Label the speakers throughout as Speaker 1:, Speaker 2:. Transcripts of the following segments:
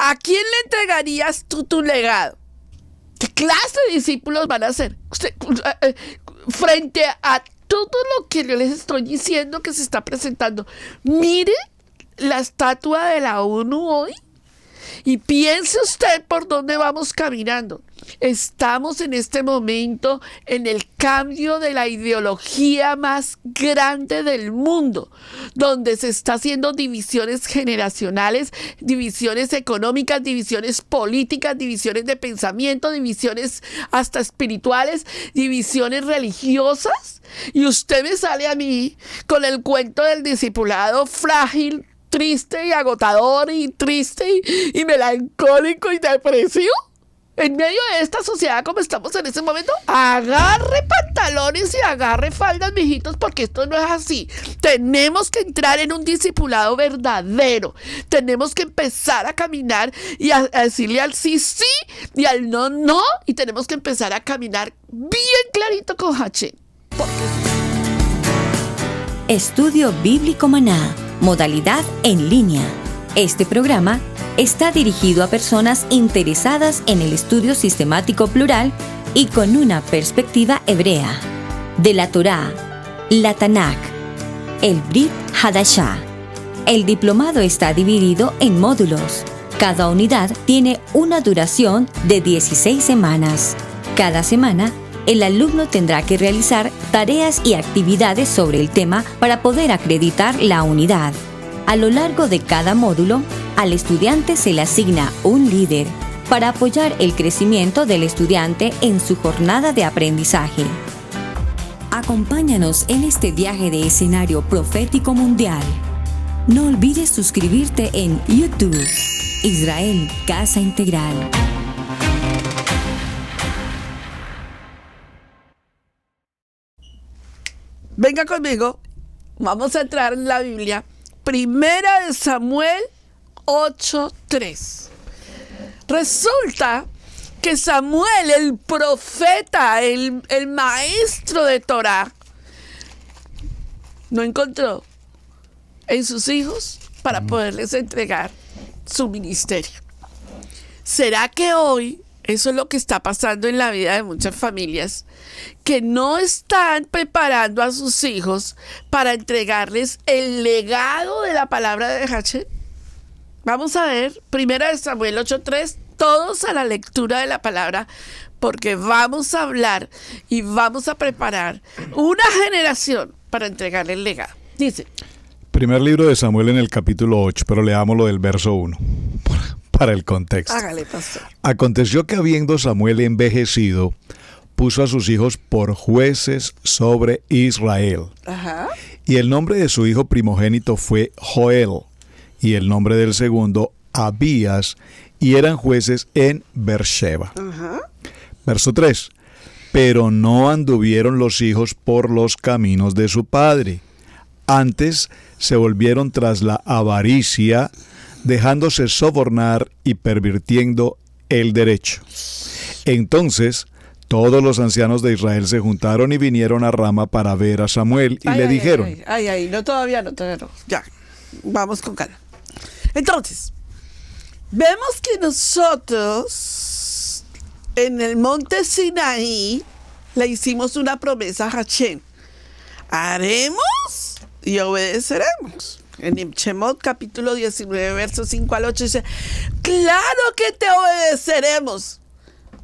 Speaker 1: ¿A quién le entregarías tú tu legado? ¿Qué clase de discípulos van a ser? Frente a todo lo que yo les estoy diciendo que se está presentando, mire la estatua de la ONU hoy y piense usted por dónde vamos caminando. Estamos en este momento en el cambio de la ideología más grande del mundo, donde se está haciendo divisiones generacionales, divisiones económicas, divisiones políticas, divisiones de pensamiento, divisiones hasta espirituales, divisiones religiosas. Y usted me sale a mí con el cuento del discipulado frágil, triste y agotador y triste y melancólico y depresivo. En medio de esta sociedad como estamos en ese momento, agarre pantalones y agarre faldas, mijitos, porque esto no es así. Tenemos que entrar en un discipulado verdadero. Tenemos que empezar a caminar y a decirle al sí, sí y al no, no. Y tenemos que empezar a caminar bien clarito con Hachén.
Speaker 2: Estudio Bíblico Maná, modalidad en línea. Este programa está dirigido a personas interesadas en el estudio sistemático plural y con una perspectiva hebrea de la Torá, la Tanakh, el Brit Hadashah. El diplomado está dividido en módulos. Cada unidad tiene una duración de 16 semanas. Cada semana, el alumno tendrá que realizar tareas y actividades sobre el tema para poder acreditar la unidad. A lo largo de cada módulo, al estudiante se le asigna un líder para apoyar el crecimiento del estudiante en su jornada de aprendizaje. Acompáñanos en este viaje de escenario profético mundial. No olvides suscribirte en YouTube, Israel Casa Integral.
Speaker 1: Venga conmigo, vamos a entrar en la Biblia. Primera de Samuel 8:3. Resulta que Samuel, el profeta, el maestro de Torá, no encontró en sus hijos para poderles entregar su ministerio. ¿Será que hoy eso es lo que está pasando en la vida de muchas familias, que no están preparando a sus hijos para entregarles el legado de la palabra de Hachén? Vamos a ver, primera de Samuel 8:3, todos a la lectura de la palabra, porque vamos a hablar y vamos a preparar una generación para entregarle el legado. Dice.
Speaker 3: Primer libro de Samuel en el capítulo 8, pero leámoslo del verso 1. Para el contexto.
Speaker 1: Hágale, pastor.
Speaker 3: Aconteció que habiendo Samuel envejecido, puso a sus hijos por jueces sobre Israel.
Speaker 1: Ajá.
Speaker 3: Y el nombre de su hijo primogénito fue Joel, y el nombre del segundo Abías, y eran jueces en Beersheba.
Speaker 1: Ajá.
Speaker 3: Verso 3. Pero no anduvieron los hijos por los caminos de su padre. Antes se volvieron tras la avaricia, dejándose sobornar y pervirtiendo el derecho. Entonces todos los ancianos de Israel se juntaron y vinieron a Rama para ver a Samuel y le dijeron...
Speaker 1: No, todavía no. Ya, vamos con calma. Entonces, vemos que nosotros en el monte Sinaí le hicimos una promesa a Hachén. Haremos y obedeceremos. En Shemot capítulo 19, versos 5 al 8 dice, claro que te obedeceremos.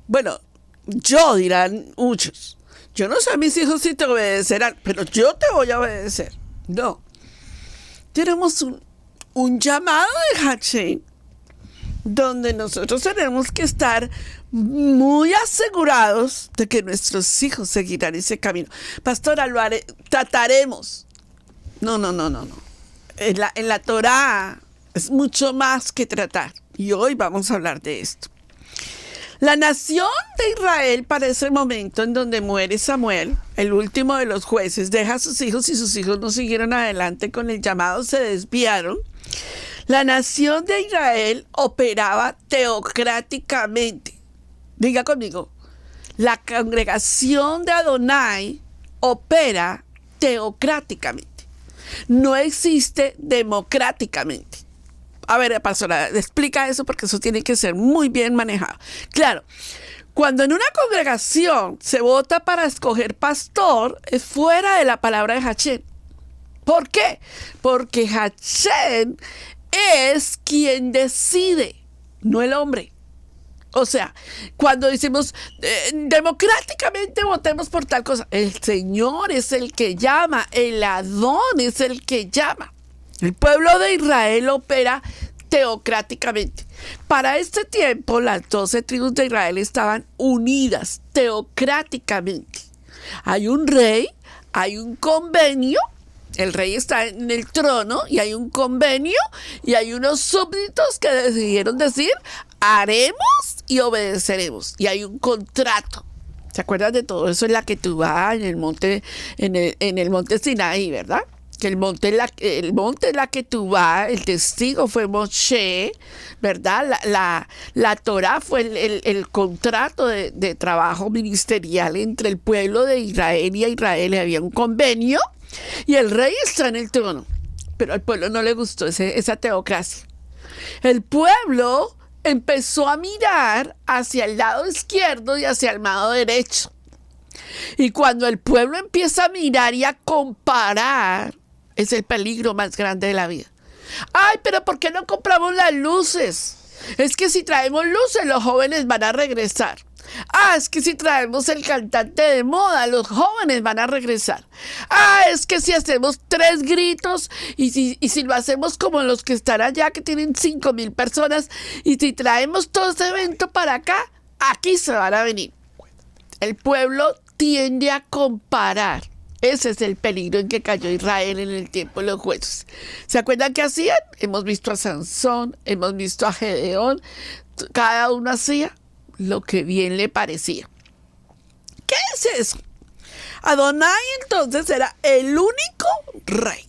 Speaker 1: Bueno, yo dirán muchos, yo no sé a mis hijos si te obedecerán, pero yo te voy a obedecer. No. Tenemos un llamado de Hachén, donde nosotros tenemos que estar muy asegurados de que nuestros hijos seguirán ese camino. Pastora, trataremos. No. En la Torá es mucho más que tratar. Y hoy vamos a hablar de esto. La nación de Israel, para ese momento en donde muere Samuel, el último de los jueces, deja a sus hijos y sus hijos no siguieron adelante con el llamado, se desviaron. La nación de Israel operaba teocráticamente. Diga conmigo, la congregación de Adonai opera teocráticamente. No existe democráticamente. A ver, pastora, explica eso porque eso tiene que ser muy bien manejado. Claro, cuando en una congregación se vota para escoger pastor, es fuera de la palabra de Hachén. ¿Por qué? Porque Hachén es quien decide, no el hombre. O sea, cuando decimos democráticamente votemos por tal cosa, el Señor es el que llama, el Adón es el que llama. El pueblo de Israel opera teocráticamente. Para este tiempo, las 12 tribus de Israel estaban unidas teocráticamente. Hay un rey, hay un convenio. El rey está en el trono y hay un convenio y hay unos súbditos que decidieron decir, haremos y obedeceremos. Y hay un contrato. ¿Se acuerdan de todo eso en la Ketubá, en el monte Sinaí, verdad? Que el monte es la Ketubá, el testigo fue Moshe, ¿verdad? La Torá fue el contrato de trabajo ministerial entre el pueblo de Israel y Israel. Había un convenio. Y el rey está en el trono, pero al pueblo no le gustó esa teocracia. El pueblo empezó a mirar hacia el lado izquierdo y hacia el lado derecho. Y cuando el pueblo empieza a mirar y a comparar, es el peligro más grande de la vida. Ay, pero ¿por qué no compramos las luces? Es que si traemos luces, los jóvenes van a regresar. Ah, es que si traemos el cantante de moda, los jóvenes van a regresar. Ah, es que si hacemos 3 gritos y si lo hacemos como los que están allá, que tienen 5,000 personas, y si traemos todo ese evento para acá, aquí se van a venir. El pueblo tiende a comparar. Ese es el peligro en que cayó Israel en el tiempo de los jueces. ¿Se acuerdan qué hacían? Hemos visto a Sansón, hemos visto a Gedeón. Cada uno hacía lo que bien le parecía. ¿Qué es eso? Adonai entonces era el único rey,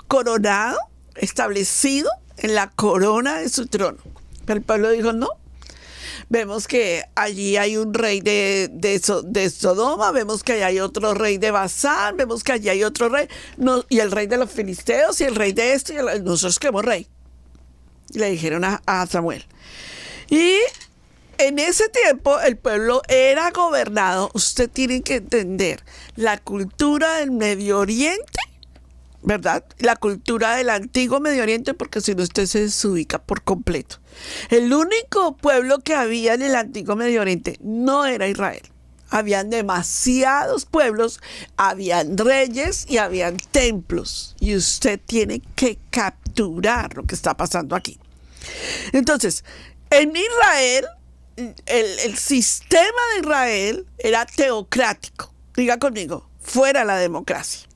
Speaker 1: coronado, establecido en la corona de su trono. Pero el pueblo dijo no. Vemos que allí hay un rey de Sodoma, vemos que allí hay otro rey de Basán, vemos que allí hay otro rey, no, y el rey de los filisteos, y el rey de esto, y nosotros queremos rey. Le dijeron a Samuel. Y en ese tiempo el pueblo era gobernado. Usted tiene que entender la cultura del Medio Oriente, ¿verdad? La cultura del antiguo Medio Oriente, porque si no usted se desubica por completo. El único pueblo que había en el antiguo Medio Oriente no era Israel. Habían demasiados pueblos, habían reyes y habían templos. Y usted tiene que capturar lo que está pasando aquí. Entonces, en Israel, el sistema de Israel era teocrático. Diga conmigo, fuera la democracia.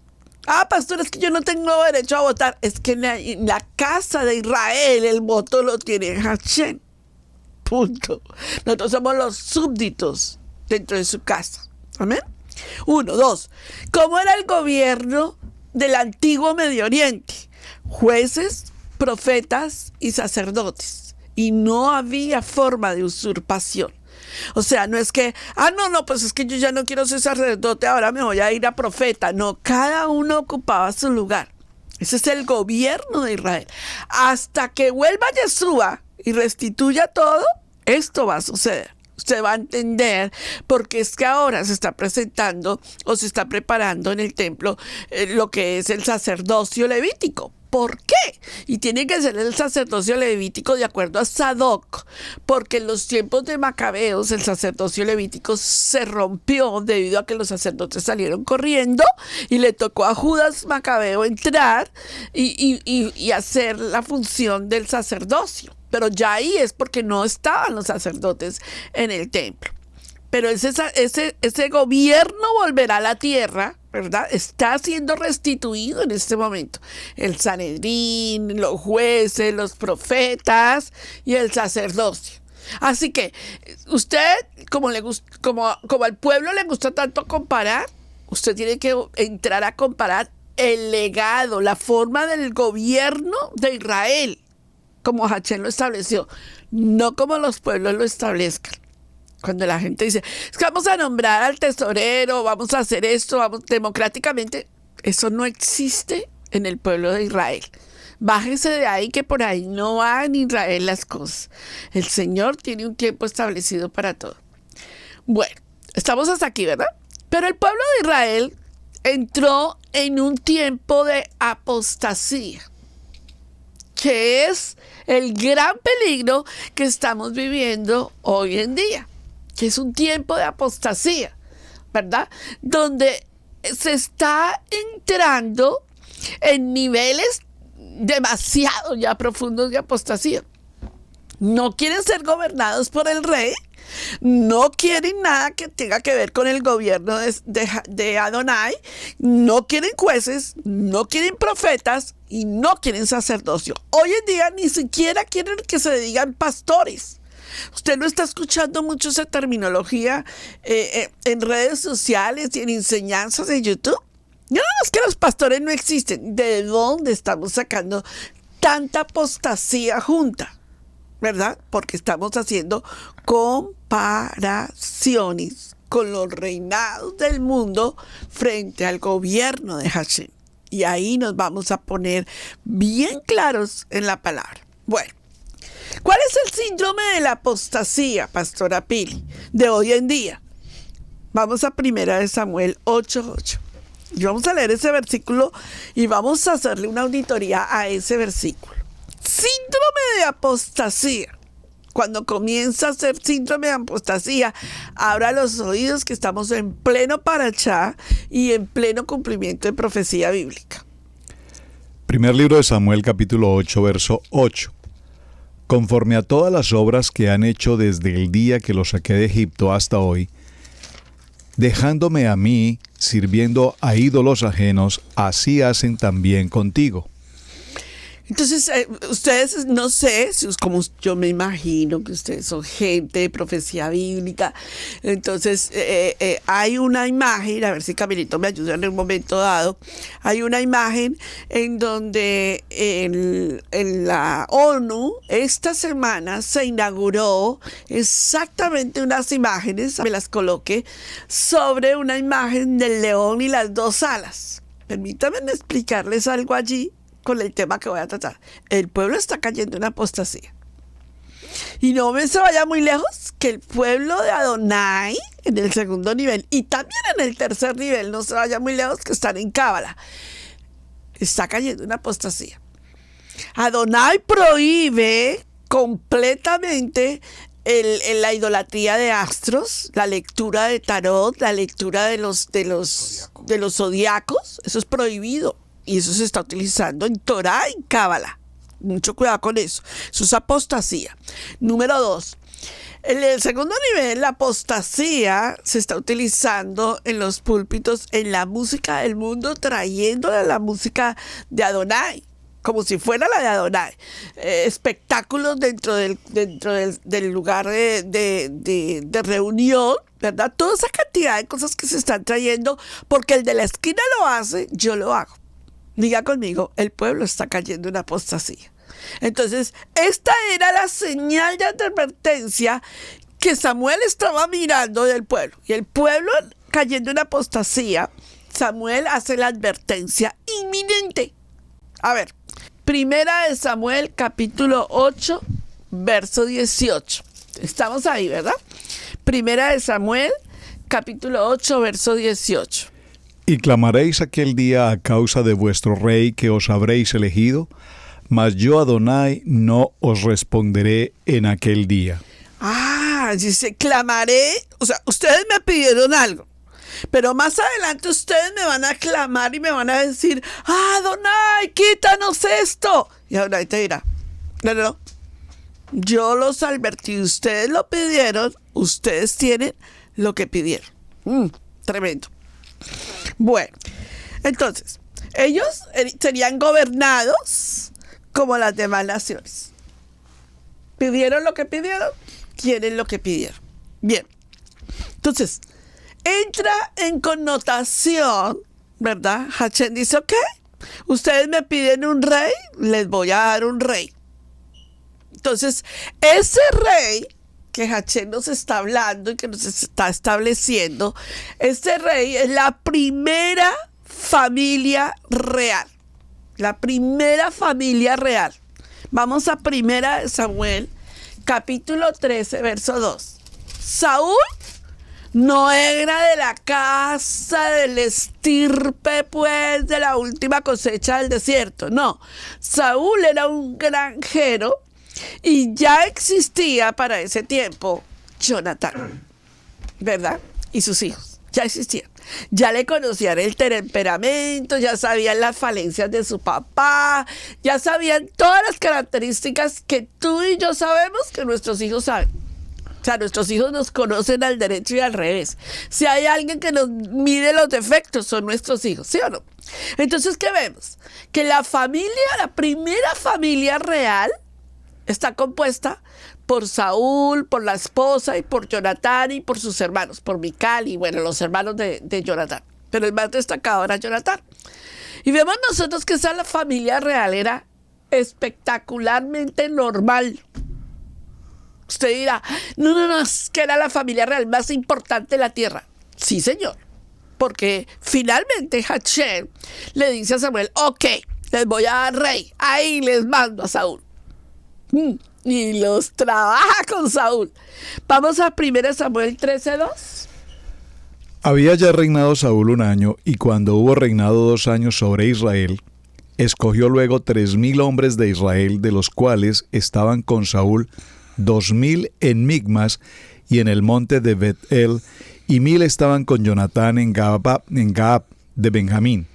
Speaker 1: Ah, pastor, es que yo no tengo derecho a votar. Es que en la casa de Israel el voto lo tiene Hachén. Punto. Nosotros somos los súbditos dentro de su casa. Amén. 1, 2. ¿Cómo era el gobierno del antiguo Medio Oriente? Jueces, profetas y sacerdotes. Y no había forma de usurpación. O sea, no es que, pues es que yo ya no quiero ser sacerdote, ahora me voy a ir a profeta. No, cada uno ocupaba su lugar. Ese es el gobierno de Israel. Hasta que vuelva Yeshua y restituya todo, esto va a suceder. Usted va a entender porque es que ahora se está presentando o se está preparando en el templo lo que es el sacerdocio levítico. ¿Por qué? Y tiene que ser el sacerdocio levítico de acuerdo a Sadoc, porque en los tiempos de Macabeos el sacerdocio levítico se rompió debido a que los sacerdotes salieron corriendo y le tocó a Judas Macabeo entrar y hacer la función del sacerdocio. Pero ya ahí es porque no estaban los sacerdotes en el templo. Pero ese gobierno volverá a la tierra, ¿verdad? Está siendo restituido en este momento. El Sanedrín, los jueces, los profetas y el sacerdocio. Así que usted, como al pueblo le gusta tanto comparar, usted tiene que entrar a comparar el legado, la forma del gobierno de Israel, como Hachén lo estableció, no como los pueblos lo establezcan. Cuando la gente dice, es que vamos a nombrar al tesorero, vamos a hacer esto, vamos democráticamente, eso no existe en el pueblo de Israel. Bájese de ahí, que por ahí no van a Israel las cosas. El Señor tiene un tiempo establecido para todo. Bueno, estamos hasta aquí, ¿verdad? Pero el pueblo de Israel entró en un tiempo de apostasía, que es el gran peligro que estamos viviendo hoy en día, que es un tiempo de apostasía, ¿verdad? Donde se está entrando en niveles demasiado ya profundos de apostasía. No quieren ser gobernados por el rey, no quieren nada que tenga que ver con el gobierno de Adonai, no quieren jueces, no quieren profetas y no quieren sacerdocio. Hoy en día ni siquiera quieren que se digan pastores. Usted no está escuchando mucho esa terminología en redes sociales y en enseñanzas de YouTube. No, es que los pastores no existen. ¿De dónde estamos sacando tanta apostasía junta? ¿Verdad? Porque estamos haciendo comparaciones con los reinados del mundo frente al gobierno de Hashem. Y ahí nos vamos a poner bien claros en la palabra. Bueno, ¿cuál es el síndrome de la apostasía, Pastora Pili, de hoy en día? Vamos a 1 Samuel 8:8. Y vamos a leer ese versículo y vamos a hacerle una auditoría a ese versículo. Síndrome de apostasía. Cuando comienza a ser síndrome de apostasía, abra los oídos que estamos en pleno parashá y en pleno cumplimiento de profecía bíblica.
Speaker 3: Primer libro de Samuel, capítulo 8, verso 8. Conforme a todas las obras que han hecho desde el día que los saqué de Egipto hasta hoy, dejándome a mí sirviendo a ídolos ajenos, así hacen también contigo.
Speaker 1: Entonces, ustedes, no sé, como yo me imagino que ustedes son gente de profecía bíblica, entonces hay una imagen, a ver si Camilito me ayuda en un momento dado, hay una imagen en donde en la ONU esta semana se inauguró exactamente unas imágenes, me las coloqué, sobre una imagen del león y las dos alas. Permítanme explicarles algo allí con el tema que voy a tratar. El pueblo está cayendo en apostasía. Y no me se vaya muy lejos, que el pueblo de Adonai, en el segundo nivel, y también en el tercer nivel, no se vaya muy lejos, que están en Cábala, está cayendo en apostasía. Adonai prohíbe completamente la idolatría de astros, la lectura de tarot, la lectura de los zodiacos. Eso es prohibido. Y eso se está utilizando en Torah y en Cábala. Mucho cuidado con eso. Eso es apostasía. Número 2. En el segundo nivel, la apostasía se está utilizando en los púlpitos, en la música del mundo, trayéndole la música de Adonai, como si fuera la de Adonai. Espectáculos dentro del lugar de reunión, ¿verdad? Toda esa cantidad de cosas que se están trayendo, porque el de la esquina lo hace, yo lo hago. Diga conmigo, el pueblo está cayendo en apostasía. Entonces, esta era la señal de advertencia que Samuel estaba mirando del pueblo. Y el pueblo cayendo en apostasía, Samuel hace la advertencia inminente. A ver, 1 Samuel, capítulo 8, verso 18. Estamos ahí, ¿verdad? 1 Samuel, capítulo 8, verso 18.
Speaker 3: Y clamaréis aquel día a causa de vuestro rey que os habréis elegido, mas yo, Adonai, no os responderé en aquel día.
Speaker 1: Dice, clamaré, o sea, ustedes me pidieron algo, pero más adelante ustedes me van a clamar y me van a decir, Adonai, quítanos esto. Y Adonai te dirá, no, yo los advertí, ustedes lo pidieron, ustedes tienen lo que pidieron. Tremendo. Bueno, entonces, ellos serían gobernados como las demás naciones. Pidieron lo que pidieron, quieren lo que pidieron. Bien, entonces, entra en connotación, ¿verdad? Hashem dice, ok, ustedes me piden un rey, les voy a dar un rey. Entonces, ese rey que Hashem nos está hablando y que nos está estableciendo, este rey es la primera familia real. la primera familia real. Vamos a 1 Samuel, capítulo 13, verso 2. Saúl no era de la casa del estirpe, pues, de la última cosecha del desierto. No, Saúl era un granjero y ya existía para ese tiempo Jonatán, ¿verdad? Y sus hijos, ya existían. Ya le conocían el temperamento, ya sabían las falencias de su papá, ya sabían todas las características que tú y yo sabemos que nuestros hijos saben. O sea, nuestros hijos nos conocen al derecho y al revés. Si hay alguien que nos mide los defectos, son nuestros hijos, ¿sí o no? Entonces, ¿qué vemos? Que la primera familia real, está compuesta por Saúl, por la esposa y por Jonatán y por sus hermanos, por Mical y bueno, los hermanos de Jonatán. Pero el más destacado era Jonatán. Y vemos nosotros que esa familia real era espectacularmente normal. Usted dirá, no, es que era la familia real más importante de la tierra. Sí, señor. Porque finalmente Hashem le dice a Samuel, ok, les voy a dar rey, ahí les mando a Saúl. Y los trabaja con Saúl. Vamos a 1 Samuel 13:2.
Speaker 3: Había ya reinado Saúl 1 año, y cuando hubo reinado 2 años sobre Israel, escogió luego 3,000 hombres de Israel, de los cuales estaban con Saúl 2,000 en Migmas y en el monte de Bet-el, y 1,000 estaban con Jonatán en Gaab de Benjamín.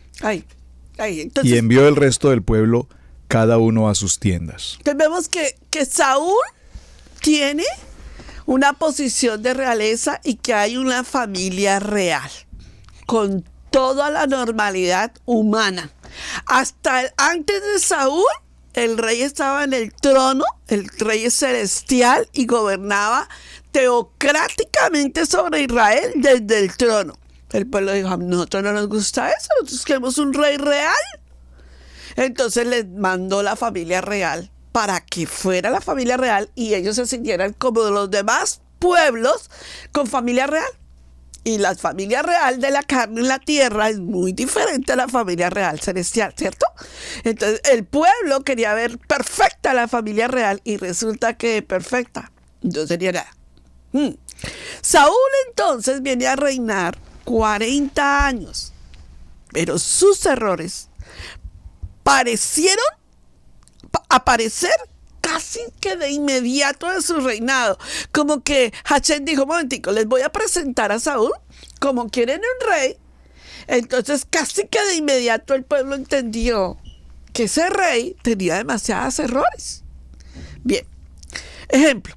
Speaker 1: Entonces,
Speaker 3: y envió el resto del pueblo, cada uno a sus tiendas.
Speaker 1: Entonces vemos que Saúl tiene una posición de realeza y que hay una familia real, con toda la normalidad humana. Hasta antes de Saúl, el rey estaba en el trono, el rey es celestial y gobernaba teocráticamente sobre Israel desde el trono. El pueblo dijo, a nosotros no nos gusta eso, nosotros queremos un rey real. Entonces les mandó la familia real para que fuera la familia real y ellos se sintieran como los demás pueblos con familia real. Y la familia real de la carne en la tierra es muy diferente a la familia real celestial, ¿cierto? Entonces el pueblo quería ver perfecta la familia real y resulta que perfecta no sería nada. Saúl entonces viene a reinar 40 años, pero sus errores parecieron aparecer casi que de inmediato de su reinado. Como que Hashem dijo, momentico, les voy a presentar a Saúl como quieren un rey. Entonces casi que de inmediato el pueblo entendió que ese rey tenía demasiados errores. Bien, ejemplo,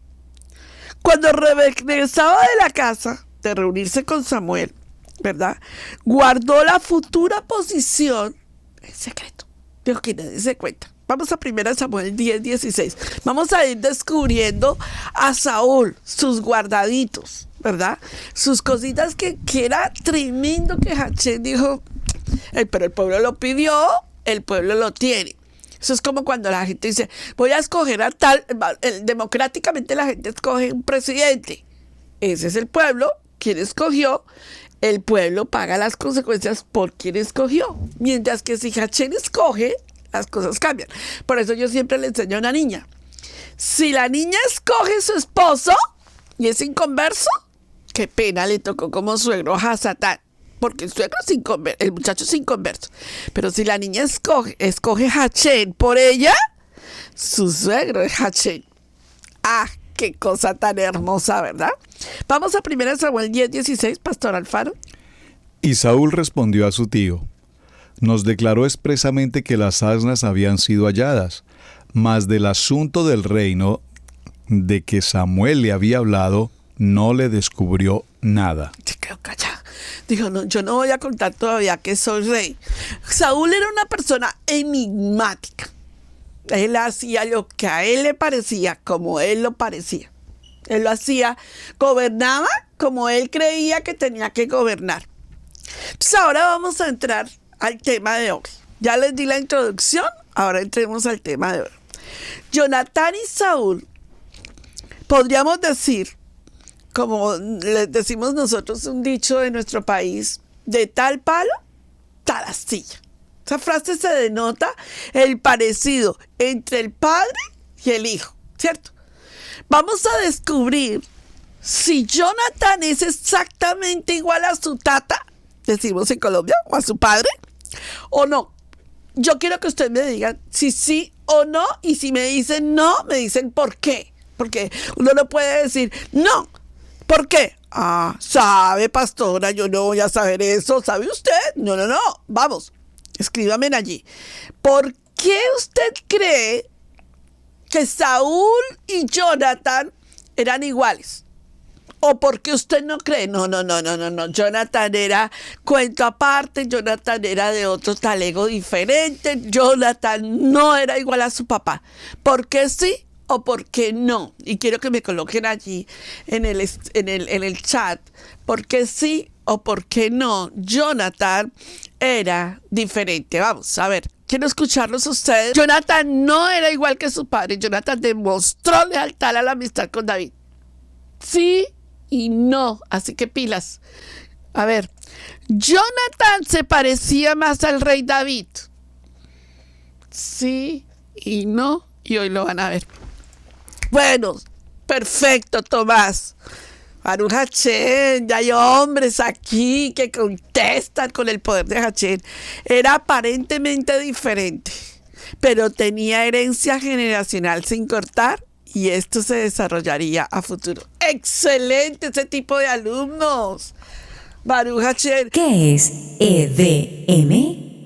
Speaker 1: cuando regresaba de la casa de reunirse con Samuel, ¿verdad? Guardó la futura posición en secreto. Dijo que nadie se cuenta. Vamos a 1 Samuel 10:16. Vamos a ir descubriendo a Saúl, sus guardaditos, ¿verdad? Sus cositas que era tremendo que Hashem dijo, pero el pueblo lo pidió, el pueblo lo tiene. Eso es como cuando la gente dice, voy a escoger a tal, democráticamente la gente escoge un presidente. Ese es el pueblo, quien escogió. El pueblo paga las consecuencias por quien escogió. Mientras que si Hashem escoge, las cosas cambian. Por eso yo siempre le enseño a una niña. Si la niña escoge su esposo y es inconverso, qué pena, le tocó como suegro a Satán. Porque el suegro es inconverso, el muchacho es inconverso. Pero si la niña escoge Hashem por ella, su suegro es Hashem. ¡Ah! Qué cosa tan hermosa, ¿verdad? Vamos a 1 Samuel 10:16, Pastor Alfaro.
Speaker 3: Y Saúl respondió a su tío, nos declaró expresamente que las asnas habían sido halladas, mas del asunto del reino de que Samuel le había hablado, no le descubrió nada.
Speaker 1: Se quedó callado. Dijo, no, yo no voy a contar todavía que soy rey. Saúl era una persona enigmática. Él hacía lo que a él le parecía, como él lo parecía. Él lo hacía, gobernaba como él creía que tenía que gobernar. Entonces ahora vamos a entrar al tema de hoy. Ya les di la introducción, ahora entremos al tema de hoy. Jonatán y Saúl, podríamos decir, como les decimos nosotros un dicho de nuestro país, de tal palo, tal astilla. Esa frase se denota el parecido entre el padre y el hijo, ¿cierto? Vamos a descubrir si Jonathan es exactamente igual a su tata, decimos en Colombia, o a su padre, o no. Yo quiero que ustedes me digan si sí o no, y si me dicen no, me dicen por qué. Porque uno no puede decir no. ¿Por qué? Ah, sabe, pastora, yo no voy a saber eso. ¿Sabe usted? No. Vamos, escríbame allí. ¿Por qué usted cree que Saúl y Jonathan eran iguales? ¿O por qué usted no cree? No. Jonathan era cuento aparte, Jonathan era de otro talego diferente, Jonathan no era igual a su papá. ¿Por qué sí o por qué no? Y quiero que me coloquen allí en el chat, ¿por qué sí o por qué no Jonathan era diferente? Vamos a ver. Quiero escucharlos a ustedes. Jonathan no era igual que su padre. Jonathan demostró lealtad a la amistad con David. Sí y no. Así que pilas. A ver. Jonathan se parecía más al rey David. Sí y no. Y hoy lo van a ver. Bueno, perfecto, Tomás. Baruch Hachén, ya hay hombres aquí que contestan con el poder de Hachén. Era aparentemente diferente, pero tenía herencia generacional sin cortar y esto se desarrollaría a futuro. ¡Excelente ese tipo de alumnos! Baruch Hachén.
Speaker 2: ¿Qué es EDM?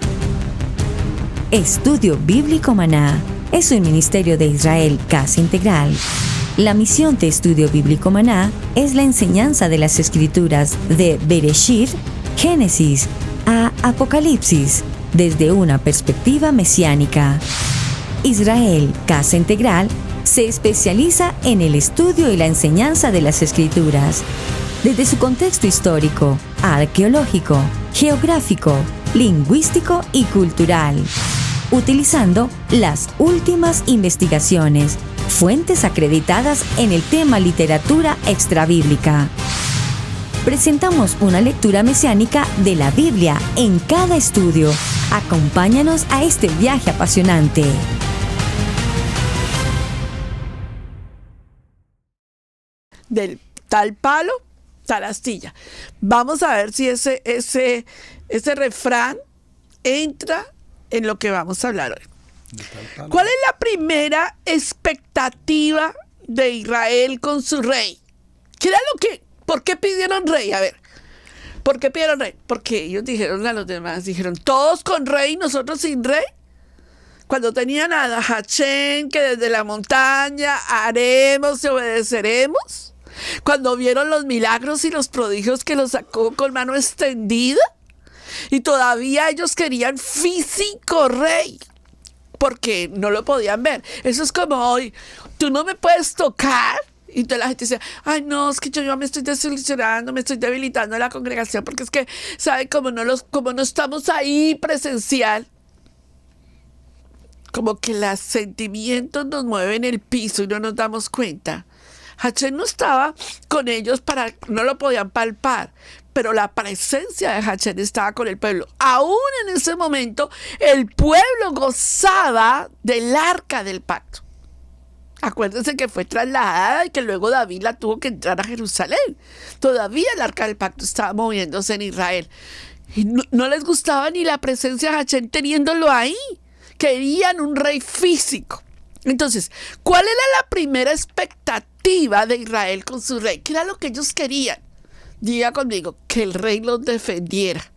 Speaker 2: Estudio Bíblico Maná es un ministerio de Israel Casa Integral. La misión de Estudio Bíblico Maná es la enseñanza de las Escrituras de Bereshit, Génesis, a Apocalipsis, desde una perspectiva mesiánica. Israel Casa Integral se especializa en el estudio y la enseñanza de las Escrituras, desde su contexto histórico, arqueológico, geográfico, lingüístico y cultural, utilizando las últimas investigaciones, fuentes acreditadas en el tema literatura extrabíblica. Presentamos una lectura mesiánica de la Biblia en cada estudio. Acompáñanos a este viaje apasionante.
Speaker 1: Del tal palo, tal astilla. Vamos a ver si ese refrán entra en lo que vamos a hablar hoy. ¿Cuál es la primera expectativa de Israel con su rey? ¿Qué era por qué pidieron rey? A ver, ¿por qué pidieron rey? Porque ellos dijeron a los demás, todos con rey y nosotros sin rey. Cuando tenían a Hachén, que desde la montaña haremos y obedeceremos. Cuando vieron los milagros y los prodigios que los sacó con mano extendida. Y todavía ellos querían físico rey, porque no lo podían ver. Eso es como hoy, tú no me puedes tocar. Y entonces la gente dice, ay no, es que yo me estoy desilusionando, me estoy debilitando en la congregación, porque es que, ¿sabe? Como no estamos ahí presencial, como que los sentimientos nos mueven el piso y no nos damos cuenta. Hachén no estaba con ellos, no lo podían palpar, pero la presencia de Hachén estaba con el pueblo. Aún en ese momento, el pueblo gozaba del arca del pacto. Acuérdense que fue trasladada y que luego David la tuvo que entrar a Jerusalén. Todavía el arca del pacto estaba moviéndose en Israel. Y no les gustaba ni la presencia de Hachén teniéndolo ahí. Querían un rey físico. Entonces, ¿cuál era la primera expectativa de Israel con su rey? ¿Qué era lo que ellos querían? Diga conmigo, que el rey los defendiera,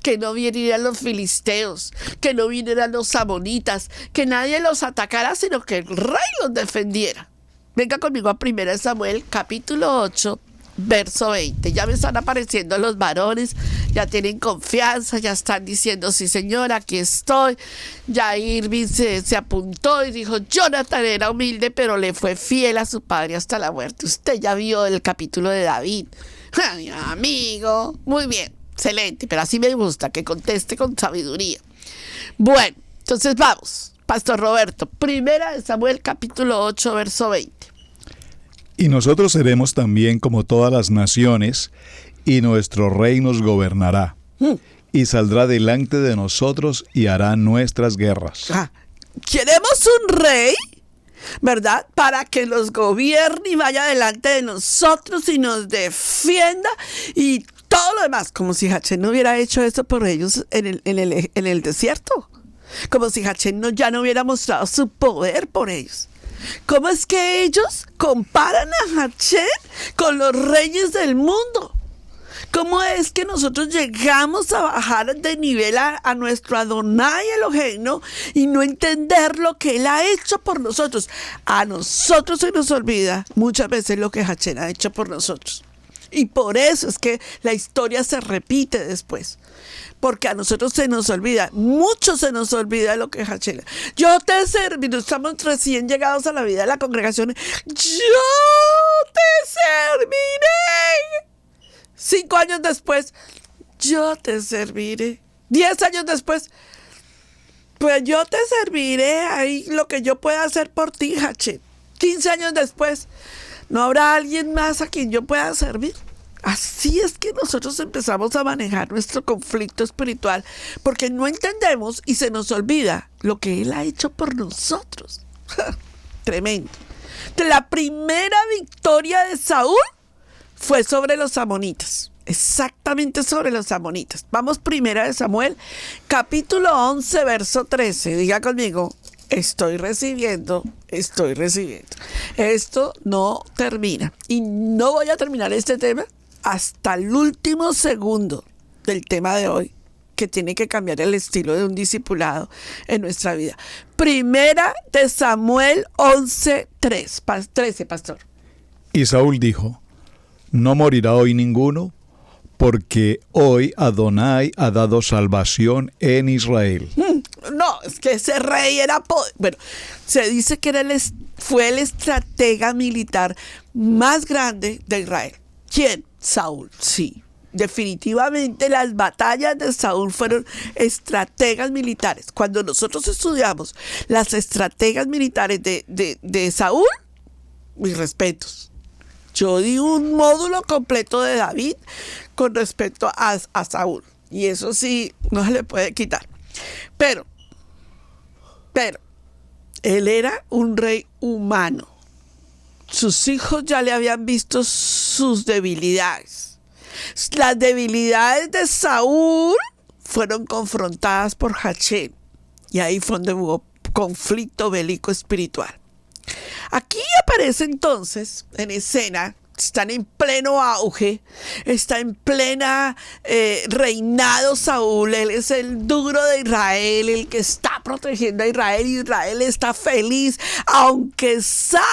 Speaker 1: que no vinieran los filisteos, que no vinieran los amonitas, que nadie los atacara, sino que el rey los defendiera. Venga conmigo a 1 Samuel, capítulo 8, verso 20. Ya me están apareciendo los varones, ya tienen confianza, ya están diciendo, sí señor, aquí estoy. Ya Irving se apuntó y dijo, Jonathan era humilde, pero le fue fiel a su padre hasta la muerte. Usted ya vio el capítulo de David. Ay, amigo, muy bien, excelente, pero así me gusta, que conteste con sabiduría. Bueno, entonces vamos, Pastor Roberto, 1 Samuel capítulo 8, verso 20.
Speaker 3: Y nosotros seremos también como todas las naciones, y nuestro rey nos gobernará. y saldrá delante de nosotros y hará nuestras guerras.
Speaker 1: Queremos un rey, ¿verdad? Para que nos gobierne y vaya delante de nosotros y nos defienda y todo lo demás. Como si Hachén no hubiera hecho eso por ellos en el desierto. Como si Hachén ya no hubiera mostrado su poder por ellos. ¿Cómo es que ellos comparan a Hachén con los reyes del mundo? ¿Cómo es que nosotros llegamos a bajar de nivel a nuestro Adonai Eloheinu y no entender lo que Él ha hecho por nosotros? A nosotros se nos olvida muchas veces lo que Hachén ha hecho por nosotros. Y por eso es que la historia se repite después. Porque a nosotros se nos olvida, mucho se nos olvida lo que es Hachén. Yo te serviré, estamos recién llegados a la vida de la congregación. Yo te serviré. 5 años después, yo te serviré. 10 años después, pues yo te serviré ahí lo que yo pueda hacer por ti, Hachén. 15 años después, ¿no habrá alguien más a quien yo pueda servir? Así es que nosotros empezamos a manejar nuestro conflicto espiritual porque no entendemos y se nos olvida lo que Él ha hecho por nosotros. Tremendo. La primera victoria de Saúl fue sobre los amonitas. Exactamente sobre los amonitas. Vamos primera de Samuel, capítulo 11, verso 13. Diga conmigo, estoy recibiendo. Esto no termina. Y no voy a terminar este tema hasta el último segundo del tema de hoy, que tiene que cambiar el estilo de un discipulado en nuestra vida. Primera de Samuel 11, 13, pastor.
Speaker 3: Y Saúl dijo: no morirá hoy ninguno, porque hoy Adonai ha dado salvación en Israel.
Speaker 1: No, es que ese rey era bueno, se dice que fue el estratega militar más grande de Israel. ¿Quién? Saúl, sí. Definitivamente las batallas de Saúl fueron estrategas militares. Cuando nosotros estudiamos las estrategas militares de Saúl, mis respetos. Yo di un módulo completo de David con respecto a Saúl. Y eso sí, no se le puede quitar. Pero, él era un rey humano. Sus hijos ya le habían visto sus debilidades. Las debilidades de Saúl fueron confrontadas por Hachén. Y ahí fue donde hubo conflicto bélico espiritual. Aquí aparece entonces en escena, están en pleno auge, está en plena reinado Saúl. Él es el duro de Israel, el que está protegiendo a Israel. Israel está feliz, aunque sabe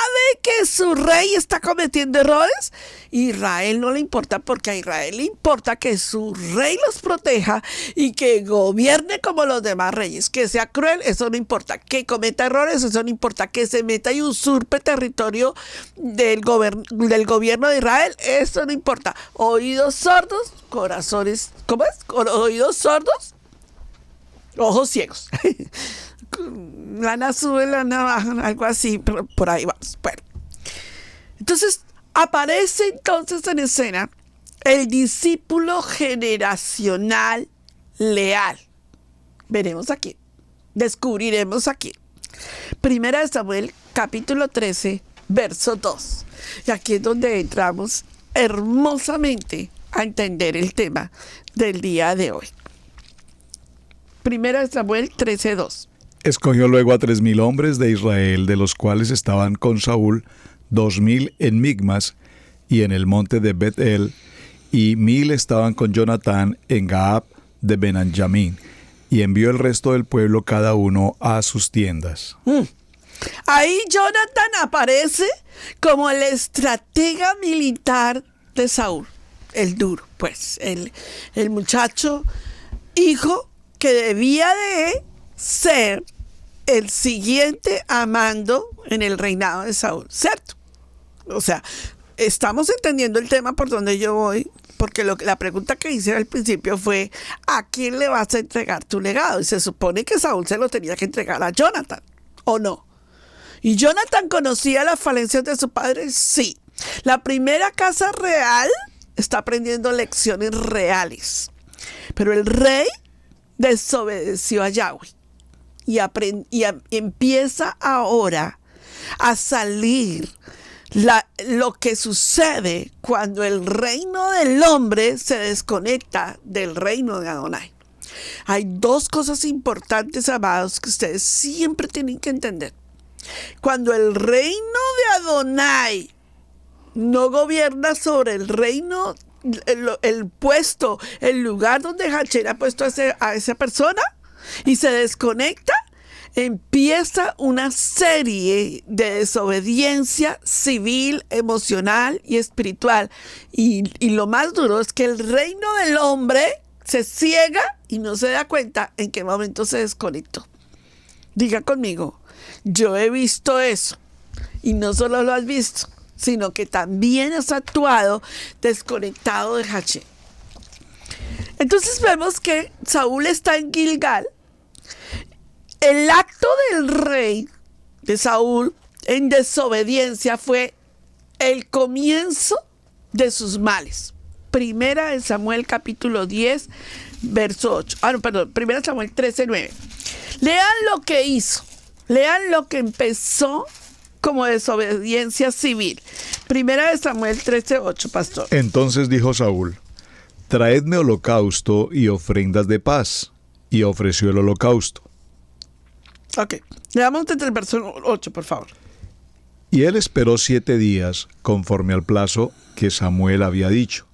Speaker 1: que su rey está cometiendo errores. Israel no le importa, porque a Israel le importa que su rey los proteja y que gobierne como los demás reyes. Que sea cruel, eso no importa. Que cometa errores, eso no importa. Que se meta y usurpe territorio del gobierno de Israel, eso no importa. Oídos sordos, corazones, ¿cómo es? Oídos sordos, ojos ciegos. Lana sube, lana baja, algo así, pero por ahí vamos. Bueno, entonces aparece entonces en escena el discípulo generacional leal. Veremos aquí, descubriremos aquí. Primera de Samuel, capítulo 13, verso 2. Y aquí es donde entramos hermosamente a entender el tema del día de hoy. Primera de Samuel 13, 2.
Speaker 3: Escogió luego a 3,000 hombres de Israel, de los cuales estaban con Saúl 2,000 en Migmas y en el monte de Bet-el, y 1,000 estaban con Jonatán en Gaab de Benjamín, y envió el resto del pueblo cada uno a sus tiendas.
Speaker 1: Ahí Jonatán aparece como el estratega militar de Saúl, el duro, pues, el muchacho hijo que debía de ser el siguiente a mando en el reinado de Saúl, ¿cierto? O sea, estamos entendiendo el tema por donde yo voy, porque la pregunta que hice al principio fue: ¿a quién le vas a entregar tu legado? Y se supone que Saúl se lo tenía que entregar a Jonatán, ¿o no? ¿Y Jonatán conocía las falencias de su padre? Sí. La primera casa real está aprendiendo lecciones reales. Pero el rey desobedeció a Yahweh y empieza ahora a salir lo que sucede cuando el reino del hombre se desconecta del reino de Adonai. Hay dos cosas importantes, amados, que ustedes siempre tienen que entender. Cuando el reino de Adonai no gobierna sobre el reino, el puesto, el lugar donde Hachén ha puesto a esa persona y se desconecta, empieza una serie de desobediencia civil, emocional y espiritual. Y lo más duro es que el reino del hombre se ciega y no se da cuenta en qué momento se desconectó. Diga conmigo, yo he visto eso. Y no solo lo has visto, sino que también has actuado desconectado de Hachén. Entonces vemos que Saúl está en Gilgal. El acto del rey de Saúl en desobediencia fue el comienzo de sus males. Primera de Samuel capítulo 10, verso 8. Primera de Samuel 13, 9. Lean lo que hizo. Lean lo que empezó como desobediencia civil. Primera de Samuel 13, 8, pastor.
Speaker 3: Entonces dijo Saúl: traedme holocausto y ofrendas de paz. Y ofreció el holocausto.
Speaker 1: Ok, leamos desde el verso 8, por favor.
Speaker 3: Y él esperó 7 días, conforme al plazo que Samuel había dicho.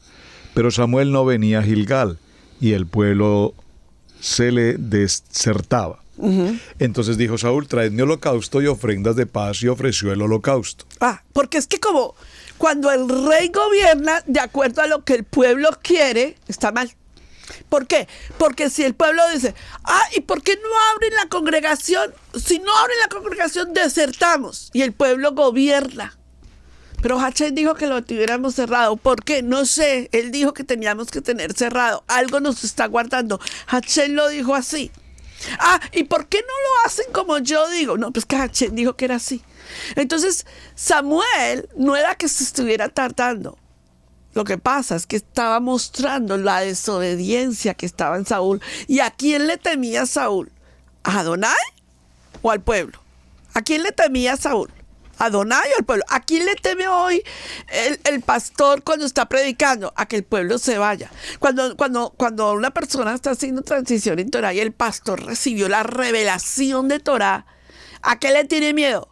Speaker 3: Pero Samuel no venía a Gilgal, y el pueblo se le desertaba. Entonces dijo Saúl: traedme holocausto y ofrendas de paz, y ofreció el holocausto.
Speaker 1: Porque es que como cuando el rey gobierna de acuerdo a lo que el pueblo quiere, está mal. ¿Por qué? Porque si el pueblo dice, ¿y por qué no abren la congregación? Si no abren la congregación, desertamos. Y el pueblo gobierna. Pero Hachén dijo que lo tuviéramos cerrado. ¿Por qué? No sé. Él dijo que teníamos que tener cerrado. Algo nos está guardando. Hachén lo dijo así. ¿Y por qué no lo hacen como yo digo? No, pues que Hachén dijo que era así. Entonces, Samuel no era que se estuviera tardando. Lo que pasa es que estaba mostrando la desobediencia que estaba en Saúl. ¿Y a quién le temía Saúl? ¿A Adonai o al pueblo? ¿A quién le temía Saúl? ¿A Adonai o al pueblo? ¿A quién le teme hoy el pastor cuando está predicando? A que el pueblo se vaya. Cuando una persona está haciendo transición en Torah y el pastor recibió la revelación de Torah, ¿a qué le tiene miedo?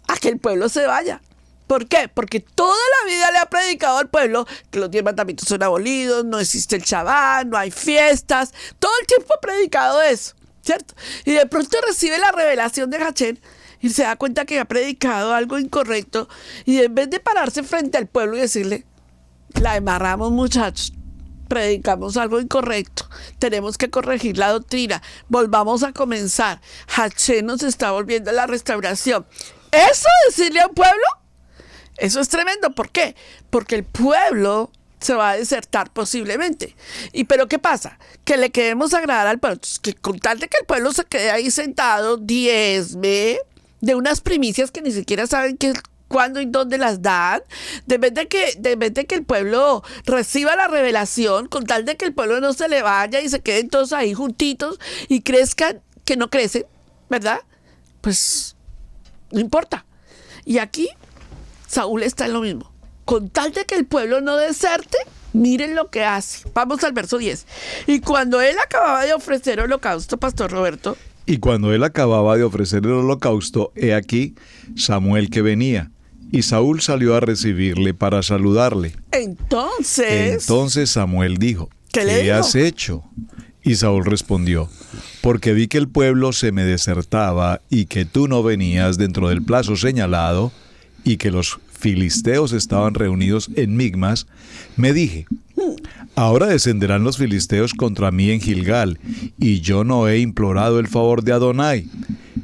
Speaker 1: A que el pueblo se vaya. ¿Por qué? Porque toda la vida le ha predicado al pueblo que los 10 mandamientos son abolidos, no existe el Shabbat, no hay fiestas. Todo el tiempo ha predicado eso, ¿cierto? Y de pronto recibe la revelación de Hachén y se da cuenta que ha predicado algo incorrecto. Y en vez de pararse frente al pueblo y decirle, la embarramos, muchachos, predicamos algo incorrecto, tenemos que corregir la doctrina, volvamos a comenzar. Hachén nos está volviendo a la restauración. ¿Eso decirle a un pueblo? Eso es tremendo. ¿Por qué? Porque el pueblo se va a desertar posiblemente. ¿Pero qué pasa? Que le queremos agradar al pueblo. Que con tal de que el pueblo se quede ahí sentado, diezme de unas primicias que ni siquiera saben cuándo y dónde las dan, de vez de que el pueblo reciba la revelación, con tal de que el pueblo no se le vaya y se queden todos ahí juntitos y crezcan, que no crecen, ¿verdad? Pues no importa. Y aquí Saúl está en lo mismo. Con tal de que el pueblo no deserte, miren lo que hace. Vamos al verso 10. Y cuando él acababa de ofrecer holocausto, Pastor Roberto.
Speaker 3: Y cuando él acababa de ofrecer el holocausto, he aquí Samuel que venía. Y Saúl salió a recibirle para saludarle. Entonces Samuel dijo: ¿Qué has hecho? Y Saúl respondió: porque vi que el pueblo se me desertaba y que tú no venías dentro del plazo señalado, y que los filisteos estaban reunidos en Migmas, me dije: ahora descenderán los filisteos contra mí en Gilgal, y yo no he implorado el favor de Adonai.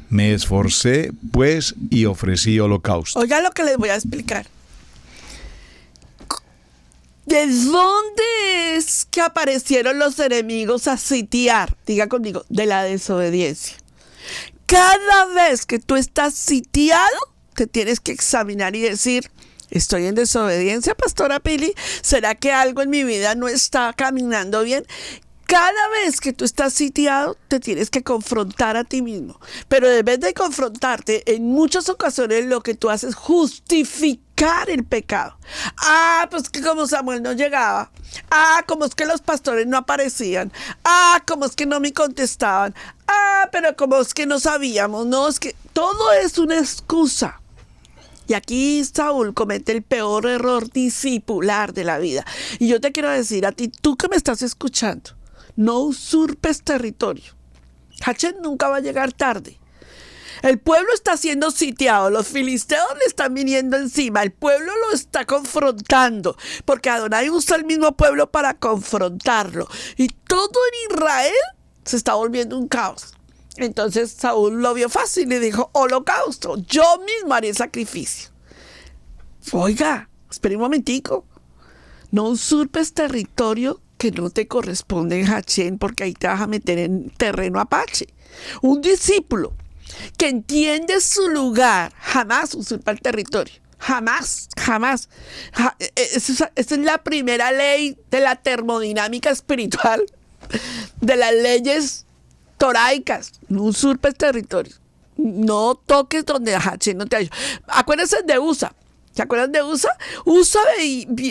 Speaker 3: Me esforcé, pues, y ofrecí holocausto.
Speaker 1: Oiga lo que les voy a explicar. ¿De dónde es que aparecieron los enemigos a sitiar? Diga conmigo, de la desobediencia. Cada vez que tú estás sitiado, te tienes que examinar y decir: ¿estoy en desobediencia, Pastora Pili? ¿Será que algo en mi vida no está caminando bien? cada vez que tú estás sitiado, te tienes que confrontar a ti mismo. Pero en vez de confrontarte, en muchas ocasiones lo que tú haces es justificar el pecado. Pues que como Samuel no llegaba. Como es que los pastores no aparecían. Como es que no me contestaban. Pero como es que no sabíamos. No, es que todo es una excusa. Y aquí Saúl comete el peor error discipular de la vida. Y yo te quiero decir a ti, tú que me estás escuchando, no usurpes territorio. Jachén nunca va a llegar tarde. El pueblo está siendo sitiado, los filisteos le están viniendo encima, el pueblo lo está confrontando, porque Adonai usa el mismo pueblo para confrontarlo. Y todo en Israel se está volviendo un caos. Entonces Saúl lo vio fácil y dijo, holocausto, yo mismo haré sacrificio. Oiga, espere un momentico, no usurpes territorio que no te corresponde en Jachén, porque ahí te vas a meter en terreno apache. Un discípulo que entiende su lugar jamás usurpa el territorio. Jamás. Esa es la primera ley de la termodinámica espiritual, de las leyes toraicas. No usurpes territorio. No toques donde Jachén no te haya. Acuérdense de Usa. ¿Se acuerdan de Usa? Usa